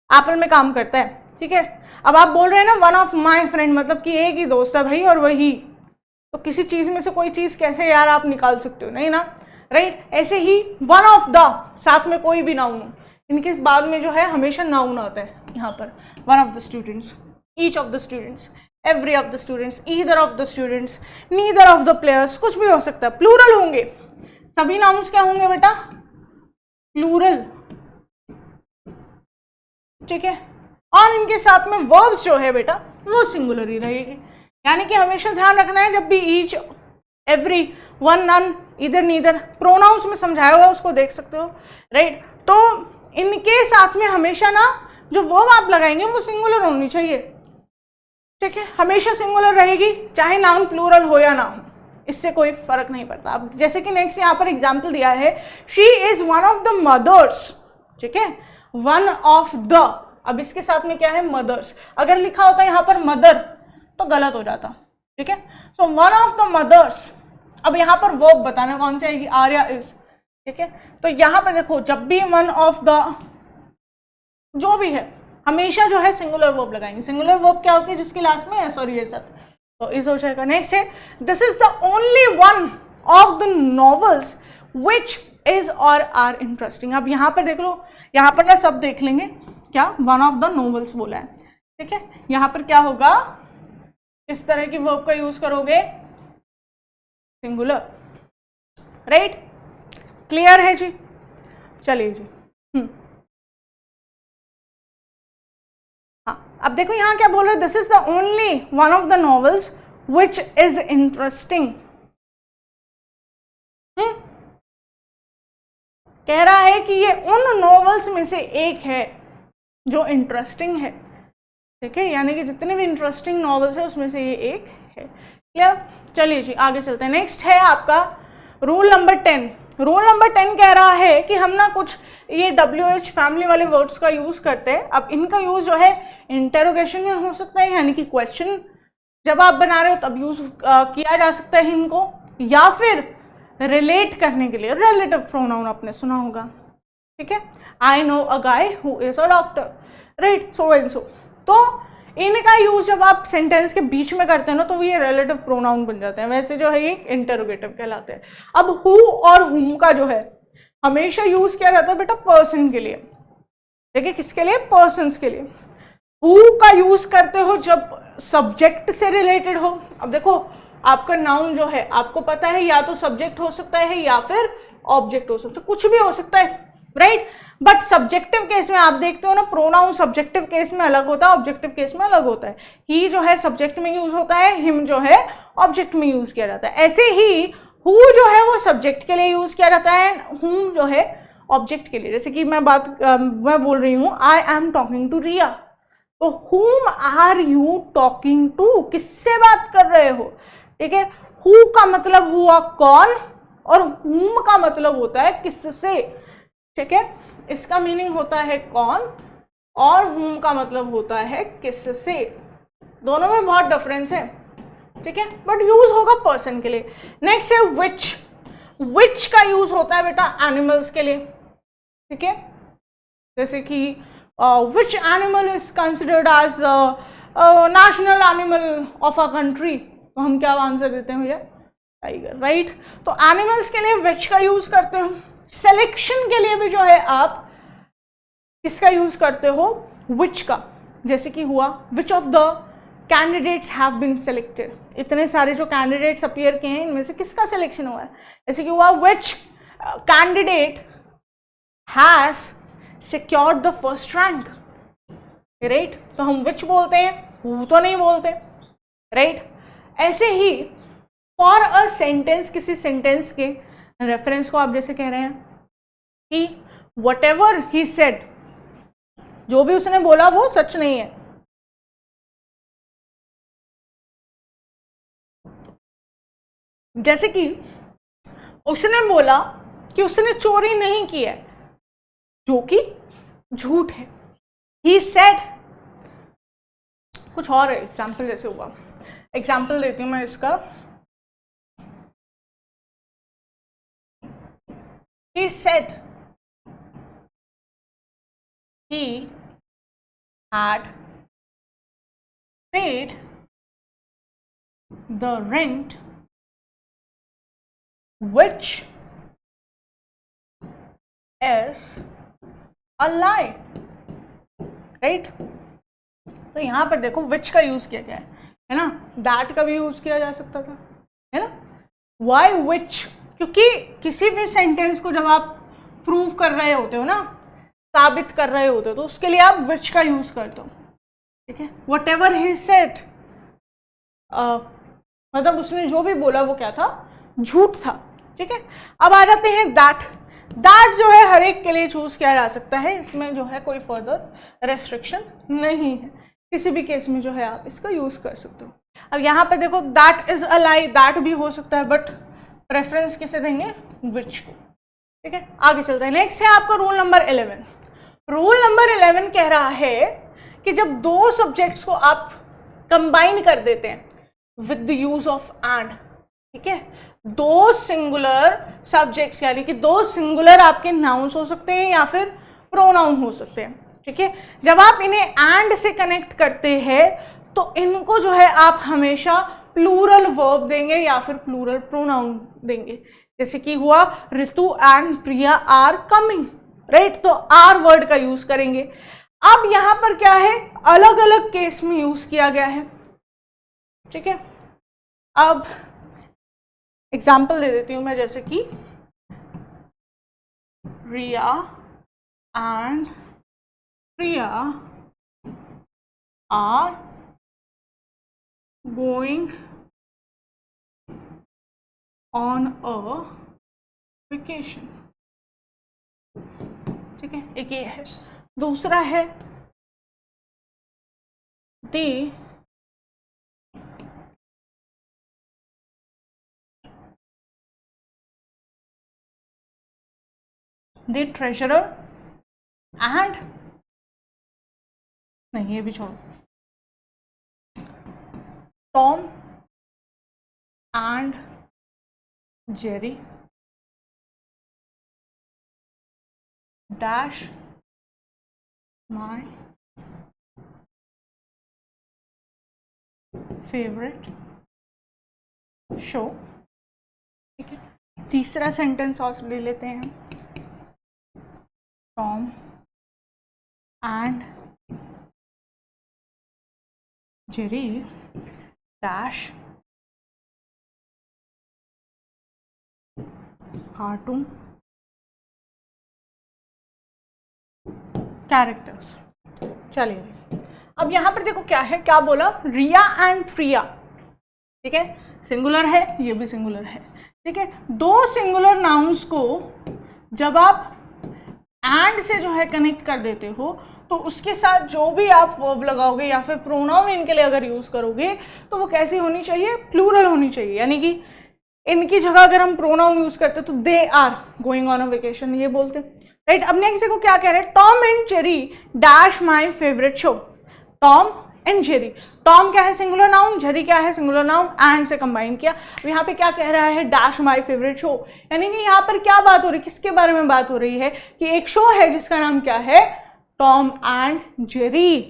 एप्पल में काम करता है, ठीक है। अब आप बोल रहे हैं ना वन ऑफ माई फ्रेंड मतलब कि एक ही दोस्त है भाई और वही, तो किसी चीज में से कोई चीज कैसे यार आप निकाल सकते हो, नहीं ना, राइट। ऐसे ही वन ऑफ द, साथ में कोई भी नाउन हो, इनके बाद में जो है हमेशा नाउन आता है यहाँ पर। One of the students, each of the students, every of the students, either of the students, neither of the players, कुछ भी हो सकता है, प्लूरल होंगे सभी नाउन्स। क्या होंगे बेटा? प्लूरल, ठीक है। और इनके साथ में वर्ब्स जो है बेटा वो सिंगुलर ही रहेगी, यानी कि हमेशा ध्यान रखना है जब भी ईच, एवरी, वन, नन, इधर, नीदर, प्रोनाउंस में समझाया हुआ उसको देख सकते हो, राइट। तो इनके साथ में हमेशा ना जो वर्ब आप लगाएंगे वो सिंगुलर होनी चाहिए, ठीक है, हमेशा सिंगुलर रहेगी, चाहे नाउन प्लूरल हो या ना हो, इससे कोई फर्क नहीं पड़ता। अब जैसे कि नेक्स्ट यहाँ पर एग्जाम्पल दिया है, she is one of the mothers, ठीक है, वन ऑफ द, अब इसके साथ में क्या है? मदर्स। अगर लिखा होता है यहाँ पर मदर तो गलत हो जाता, ठीक है। So one of the mothers, अब यहाँ पर वर्ब बताना कौन सी आएगी? आर्या इज, ठीक है। तो यहाँ पर देखो जब भी वन ऑफ द जो भी है हमेशा जो है सिंगुलर वर्ब लगाएंगे। सिंगुलर वर्ब क्या होती है? जिसके लास्ट में एस और एस, तो इस हो जाएगा। नेक्स्ट है, this is the only one of the novels which is और आर इंटरेस्टिंग। अब यहाँ पर देख लो, यहाँ पर ना सब देख लेंगे क्या वन ऑफ द नॉवेल्स बोला है, ठीक है। यहाँ पर क्या होगा? इस तरह की वर्ब का यूज करोगे सिंगुलर, राइट। क्लियर है जी? चलिए जी। हाँ, अब देखो यहाँ क्या बोल रहे हैं, this is the only one of the novels which is interesting. कह रहा है कि ये उन नॉवेल्स में से एक है जो इंटरेस्टिंग है, ठीक है, यानी कि जितने भी इंटरेस्टिंग नॉवेल्स है उसमें से ये एक है। क्लियर? चलिए जी आगे चलते हैं। नेक्स्ट है आपका रूल नंबर 10। रूल नंबर 10 कह रहा है कि हम ना कुछ ये WH फैमिली वाले वर्ड्स का यूज करते हैं। अब इनका यूज जो है इंटेरोगेशन में हो सकता है, यानी कि क्वेश्चन जब आप बना रहे हो तब यूज किया जा सकता है इनको, या फिर रिलेट करने के लिए रिलेटिव प्रोनाउन आपने सुना होगा, ठीक है। I know a guy who is a doctor, right, so and so. तो इनका यूज जब आप सेंटेंस के बीच में करते हैं ना तो ये रिलेटिव प्रोनाउन बन जाते हैं, वैसे जो है ये इंटरोगेटिव कहलाते हैं। अब हु और हुम का जो है हमेशा यूज किया जाता है बेटा पर्सन के लिए, ठीक है, किसके लिए? पर्सन्स के लिए। हु का यूज करते हो जब सब्जेक्ट से रिलेटेड हो। अब देखो आपका नाउन जो है आपको पता है या तो सब्जेक्ट हो सकता है या फिर ऑब्जेक्ट हो सकता है, कुछ भी हो सकता है, राइट। बट सब्जेक्टिव केस में आप देखते हो ना, प्रोनाउन सब्जेक्टिव केस में अलग होता है, ऑब्जेक्टिव केस में अलग होता है। ही जो है सब्जेक्ट में यूज होता है, हिम जो है ऑब्जेक्ट में यूज किया जाता है। ऐसे ही हु जो है वो सब्जेक्ट के लिए यूज किया जाता है एंड हुम जो है ऑब्जेक्ट के लिए। जैसे कि मैं बोल रही हूँ आई एम टॉकिंग टू रिया, तो हुम आर यू टॉकिंग टू, किससे बात कर रहे हो, ठीक है। हु का मतलब हुआ कौन और हुम का मतलब होता है किससे, ठीक है। इसका मीनिंग होता है कौन और हुम का मतलब होता है किससे, दोनों में बहुत डिफरेंस है, ठीक है, बट यूज होगा पर्सन के लिए। नेक्स्ट है विच। विच का यूज होता है बेटा एनिमल्स के लिए, ठीक है। जैसे कि which animal is considered as national animal of a country, तो हम क्या आंसर देते हैं भैया? Tiger, right. तो एनिमल्स के लिए विच का यूज करते हो। सिलेक्शन के लिए भी जो है आप किसका यूज करते हो? विच का। जैसे कि हुआ which of the candidates have been selected, इतने सारे जो कैंडिडेट्स अपीयर किए हैं इनमें से किसका सिलेक्शन हुआ है। जैसे कि हुआ which candidate has secured the first rank, right. तो हम विच बोलते हैं, हु तो नहीं बोलते, राइट। ऐसे ही फॉर अ सेंटेंस, किसी सेंटेंस के रेफरेंस को आप जैसे कह रहे हैं कि वट एवर ही सेड, जो भी उसने बोला वो सच नहीं है, जैसे कि उसने बोला कि उसने चोरी नहीं की है, जो कि झूठ है। ही सेड, कुछ और एग्जाम्पल जैसे हुआ, एग्जाम्पल देती हूं मैं इसका। He said he had paid the rent which is a lie, right. तो यहाँ पर देखो विच का यूज किया गया है ना, दैट का भी यूज किया जा सकता था, है ना। वाई विच, क्योंकि किसी भी सेंटेंस को जब आप प्रूव कर रहे होते हो ना, साबित कर रहे होते हो, तो उसके लिए आप विच का यूज करते हो, ठीक है। वट एवर ही सेड, मतलब उसने जो भी बोला वो क्या था, झूठ था, ठीक है। अब आ जाते हैं दैट। दैट जो है हर एक के लिए चूज किया जा सकता है, इसमें जो है कोई फर्दर रेस्ट्रिक्शन नहीं है, किसी भी केस में जो है आप इसका यूज कर सकते हो। अब यहाँ पे देखो that is a lie, that भी हो सकता है, बट प्रेफरेंस किसे देंगे, विच को, ठीक है। आगे चलते हैं, नेक्स्ट है आपका रूल नंबर 11। रूल नंबर 11 कह रहा है कि जब दो सब्जेक्ट्स को आप कंबाइन कर देते हैं with the use of and, ठीक है, दो सिंगुलर सब्जेक्ट्स यानी कि दो सिंगुलर आपके नाउन्स हो सकते हैं या फिर प्रोनाउन हो सकते हैं, ठीक है। जब आप इन्हें एंड से कनेक्ट करते हैं तो इनको जो है आप हमेशा प्लूरल वर्ब देंगे या फिर प्लूरल प्रोनाउन देंगे, जैसे कि हुआ Ritu and Priya are coming, right, तो आर वर्ड का यूज करेंगे। अब यहां पर क्या है, अलग अलग केस में यूज किया गया है, ठीक है। अब एग्जाम्पल दे देती हूं मैं, जैसे कि Riya and Priya are going on a vacation, ठीक है, एक ये है। दूसरा है द ट्रेजरर एंड, नहीं ये भी छोड़ो, Tom and Jerry dash my favourite show, ठीक है। तीसरा सेंटेंस और ले लेते हैं, Tom and Jerry dash cartoon characters. चलिए अब यहां पर देखो क्या है, क्या बोला, रिया एंड प्रिया, ठीक है, सिंगुलर है, ये भी सिंगुलर है, ठीक है। दो सिंगुलर नाउन्स को जब आप एंड से जो है कनेक्ट कर देते हो तो उसके साथ जो भी आप वर्ब लगाओगे या फिर प्रोनाउन इनके लिए अगर यूज करोगे तो वो कैसी होनी चाहिए, प्लूरल होनी चाहिए, यानी कि इनकी जगह अगर हम प्रोनाउन यूज करते तो they are going on a vacation ये बोलते, राइट। अब नेक्स्ट देखो क्या कह रहे हैं, Tom and Jerry dash my favourite show. Tom and Jerry, Tom क्या है सिंगुलर नाउन, जेरी क्या है सिंगुलर नाउन, एंड से कंबाइन किया। अब यहाँ पे क्या कह रहा है, डैश माय फेवरेट शो, यानी कि यहाँ पर क्या बात हो रही है, किसके बारे में बात हो रही है कि एक शो है जिसका नाम क्या है, टॉम एंड जेरी।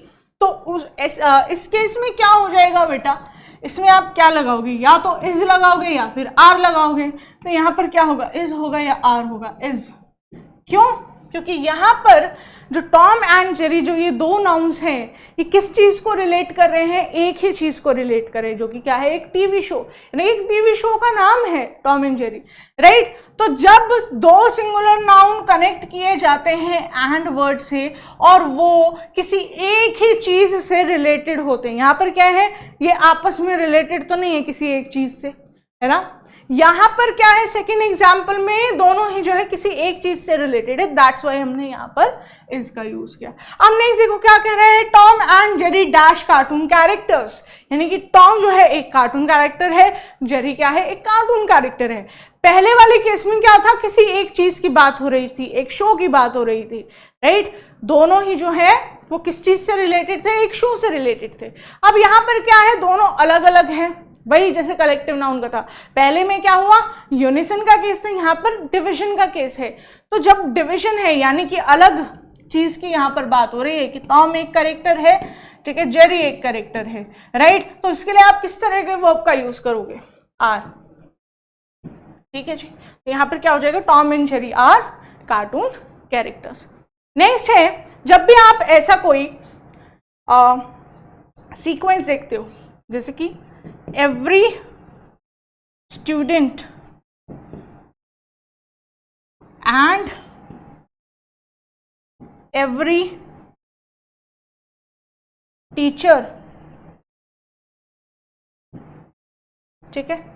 तो इस केस में क्या हो जाएगा बेटा, इसमें आप क्या लगाओगे, या तो इज लगाओगे या फिर आर लगाओगे। तो यहाँ पर क्या होगा, इज होगा या आर होगा, इज। क्यों, क्योंकि यहाँ पर जो टॉम एंड जेरी जो ये दो नाउन्स हैं ये किस चीज को रिलेट कर रहे हैं, एक ही चीज को रिलेट कर रहे हैं, जो कि क्या है, एक टीवी शो, यानी एक टीवी शो का नाम है टॉम एंड जेरी, राइट। तो जब दो सिंगुलर नाउन कनेक्ट किए जाते हैं एंड वर्ड से और वो किसी एक ही चीज से रिलेटेड होते हैं, यहाँ पर क्या है, ये आपस में रिलेटेड तो नहीं है किसी एक चीज से, है ना। यहाँ पर क्या है, सेकेंड एग्जाम्पल में दोनों ही जो है किसी एक चीज से रिलेटेड है, दैट्स वाई हमने यहाँ पर इसका यूज किया। अब नेक्स्ट देखो क्या कह रहे हैं, Tom and Jerry dash cartoon characters, यानी कि टॉम जो है एक कार्टून कैरेक्टर है, जेरी क्या है, एक कार्टून कैरेक्टर है। पहले वाले केस में क्या था, किसी एक चीज की बात हो रही थी, एक शो की बात हो रही थी, राइट। दोनों ही जो है वो किस चीज से रिलेटेड थे, एक शो से रिलेटेड थे। अब यहाँ पर क्या है, दोनों अलग अलग हैं, वही जैसे कलेक्टिव नाउन का था, पहले में क्या हुआ, यूनिसन का केस था, यहाँ पर डिविजन का केस है। तो जब डिविजन है यानी कि अलग चीज की यहाँ पर बात हो रही है कि टॉम एक कैरेक्टर है, ठीक है, जेरी एक कैरेक्टर है, राइट। तो इसके लिए आप किस तरह के वर्ब का यूज करोगे, आर, ठीक है जी। तो यहाँ पर क्या हो जाएगा, Tom and Jerry are cartoon characters. Next है, जब भी आप ऐसा कोई सीक्वेंस देखते हो, जैसे कि every student and every teacher, ठीक है,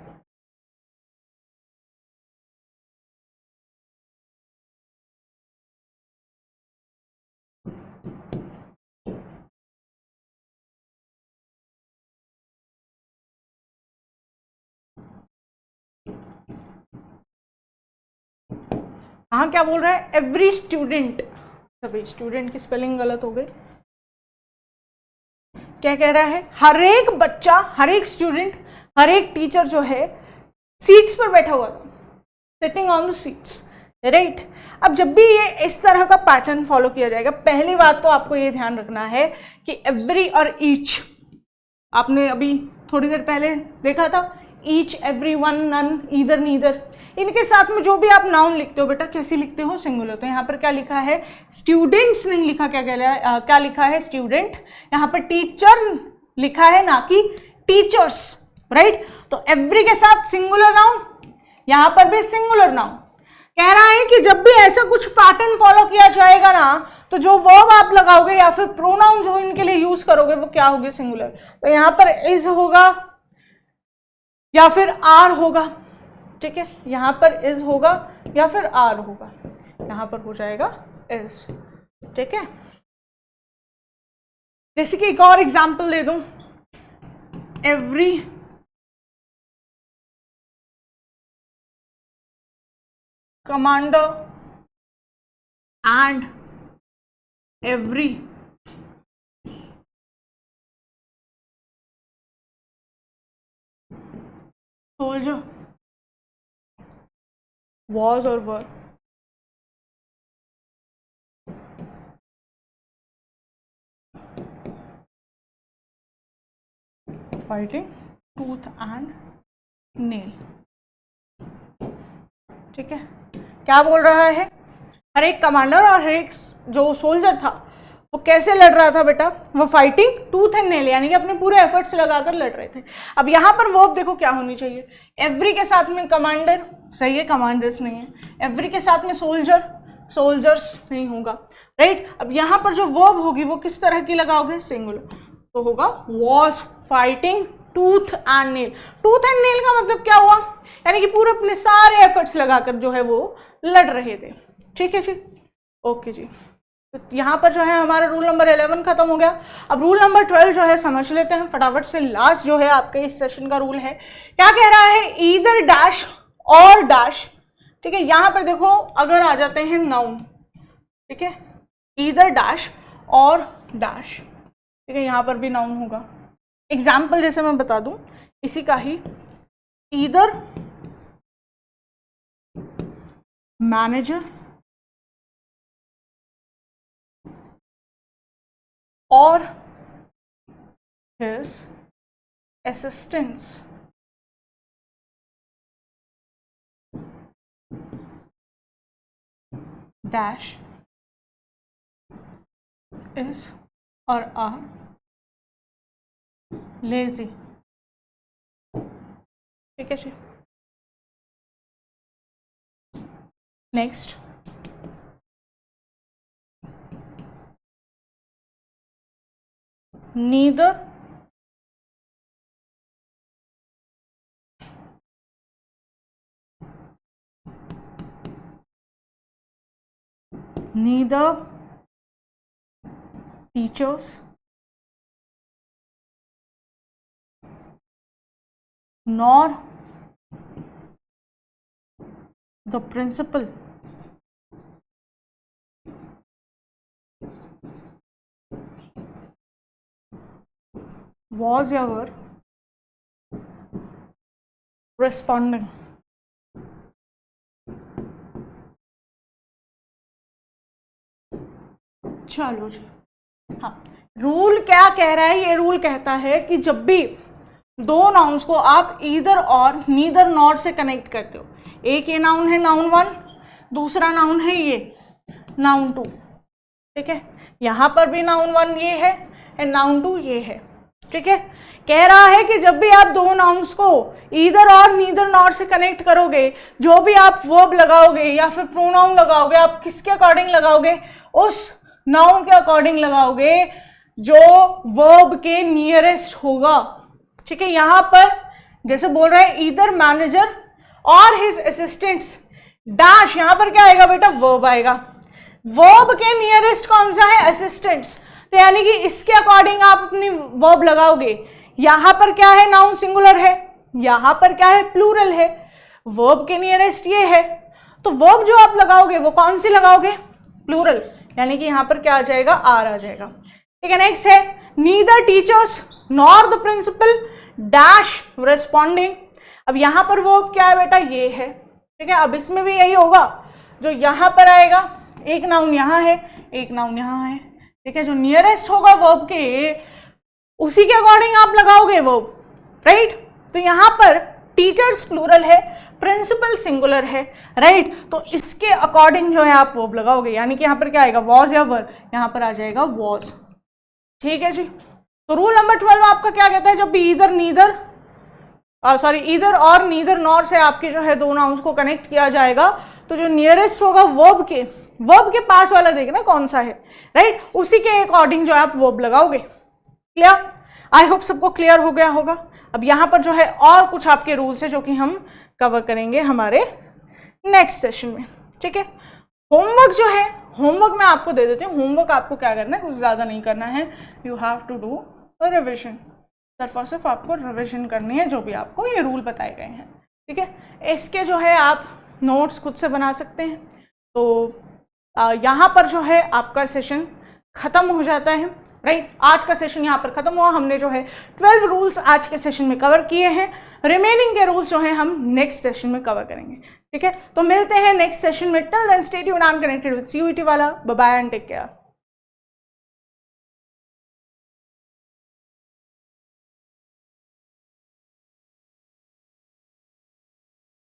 हाँ क्या बोल रहा है, एवरी स्टूडेंट, सभी स्टूडेंट की स्पेलिंग गलत हो गई, क्या कह रहा है, हर एक बच्चा, हर एक स्टूडेंट, हर एक टीचर जो है सीट्स पर बैठा हुआ था, sitting on the seats, right. अब जब भी ये इस तरह का पैटर्न फॉलो किया जाएगा, पहली बात तो आपको ये ध्यान रखना है कि एवरी और ईच, आपने अभी थोड़ी देर पहले देखा था, each, every one, none, either, neither, इनके साथ में जो भी आप नाउन लिखते हो बेटा कैसे लिखते हो, सिंगुलर। तो यहाँ पर क्या लिखा है, स्टूडेंट्स नहीं लिखा, क्या लिखा है, स्टूडेंट। यहाँ पर टीचर लिखा है, ना कि टीचर्स, राइट। तो एवरी के साथ सिंगुलर नाउन, यहाँ पर भी सिंगुलर नाउन। कह रहा है कि जब भी ऐसा कुछ पैटर्न फॉलो किया जाएगा ना, तो जो वर्ब आप लगाओगे या फिर प्रोनाउन जो इनके लिए यूज करोगे वो क्या होगी, सिंगुलर। तो यहाँ पर इज होगा या फिर आर होगा, ठीक है, यहाँ पर इज होगा या फिर आर होगा, यहाँ पर हो जाएगा इज, ठीक है। जैसे कि एक और एग्जांपल दे दूं, every commander and every soldier was or were fighting tooth and nail, ठीक है। क्या बोल रहा है, हर एक कमांडर और हर एक जो सोल्जर था वो कैसे लड़ रहा था बेटा, वो फाइटिंग टूथ एंड नेल, यानी कि अपने पूरे एफर्ट्स लगाकर लड़ रहे थे। अब यहाँ पर वर्ब देखो क्या होनी चाहिए, एवरी के साथ में कमांडर, सही है, कमांडर्स नहीं है, एवरी के साथ में सोल्जर, सोल्जर्स नहीं होगा, राइट। अब यहाँ पर जो वर्ब होगी वो किस तरह की लगाओगे, सिंगुलर, तो होगा was fighting tooth and nail. Tooth and nail का मतलब क्या हुआ, यानी कि पूरे अपने सारे एफर्ट्स लगाकर जो है वो लड़ रहे थे, ठीक है जी, ओके जी। तो यहाँ पर जो है हमारा रूल नंबर 11 खत्म हो गया। अब रूल नंबर 12 जो है समझ लेते हैं फटाफट से। लास्ट जो है आपके इस सेशन का रूल है, क्या कह रहा है, ईदर डैश और डैश, ठीक है। यहाँ पर देखो अगर आ जाते हैं नाउन, ठीक है, ईदर डैश और डैश, ठीक है, यहाँ पर भी नाउन होगा। एग्जाम्पल जैसे मैं बता दूं इसी का ही, either manager or his assistants dash is or are lazy, ठीक है जी। Next, neither teachers nor the principal was ever responding। चलो जी, हाँ, रूल क्या कह रहा है, ये रूल कहता है कि जब भी दो नाउन्स को आप ईदर और नीदर नॉट से कनेक्ट करते हो, एक ये नाउन है नाउन 1, दूसरा नाउन है ये नाउन टू, ठीक है। यहाँ पर भी नाउन वन ये है एंड नाउन टू ये है, ठीक है। कह रहा है कि जब भी आप दो नाउन्स को ईदर और नीदर नॉर से कनेक्ट करोगे, जो भी आप वर्ब लगाओगे या फिर प्रोनाउन लगाओगे, आप किसके अकॉर्डिंग लगाओगे? उस नाउन के अकॉर्डिंग लगाओगे जो वर्ब के नियरेस्ट होगा, ठीक है। यहाँ पर जैसे बोल रहा है ईदर मैनेजर और हिज असिस्टेंट्स डैश, यहाँ पर क्या आएगा बेटा? वर्ब आएगा। वर्ब के नियरेस्ट कौन सा है? असिस्टेंट्स। तो यानी कि इसके अकॉर्डिंग आप अपनी वर्ब लगाओगे। यहाँ पर क्या है? नाउन सिंगुलर है, यहाँ पर क्या है? प्लूरल है। वर्ब के नियरेस्ट ये है, तो वर्ब जो आप लगाओगे वो कौन सी लगाओगे? प्लूरल, यानी कि यहाँ पर क्या आ जाएगा? आर आ जाएगा, ठीक है। नेक्स्ट है neither teachers nor the principal dash responding. अब यहाँ पर वर्ब क्या है बेटा? ये है, ठीक है। अब इसमें भी यही होगा, जो यहाँ पर आएगा, एक नाउन यहाँ है, एक नाउन यहाँ है, ठीक है। जो नियरेस्ट होगा वर्ब के, उसी के अकॉर्डिंग आप लगाओगे वर्ब, राइट। तो यहाँ पर टीचर्स प्लूरल है, प्रिंसिपल सिंगुलर है, राइट। तो इसके अकॉर्डिंग जो है आप वर्ब लगाओगे, यानी कि यहाँ पर क्या आएगा? वॉज या वर, यहाँ पर आ जाएगा वॉज, ठीक है जी। तो रूल नंबर 12 आपका क्या कहता है? जब भी ईदर और नीदर नॉर से आपके जो है दो नाउन्स को कनेक्ट किया जाएगा, तो जो नियरेस्ट होगा वर्ब के पास वाला देखना कौन सा है, राइट, उसी के अकॉर्डिंग जो है आप वर्ब लगाओगे। क्लियर? आई होप सबको क्लियर हो गया होगा। अब यहाँ पर जो है और कुछ आपके रूल्स है जो कि हम कवर करेंगे हमारे नेक्स्ट सेशन में, ठीक है। होमवर्क जो है, होमवर्क मैं आपको दे देती हूँ। होमवर्क आपको क्या करना है? कुछ ज़्यादा नहीं करना है। You have to do a revision, सिर्फ आपको रिविजन करनी है जो भी आपको ये रूल बताए गए हैं, ठीक है। इसके जो है आप नोट्स खुद से बना सकते हैं। तो यहाँ पर जो है आपका सेशन ख़त्म हो जाता है, राइट। आज का सेशन यहाँ पर ख़त्म हुआ। हमने जो है 12 रूल्स आज के सेशन में कवर किए हैं। रिमेनिंग के रूल्स जो हैं हम नेक्स्ट सेशन में कवर करेंगे, ठीक है। तो मिलते हैं नेक्स्ट सेशन में। Till then stay tuned and connected with CUET वाला। Bye bye and take care.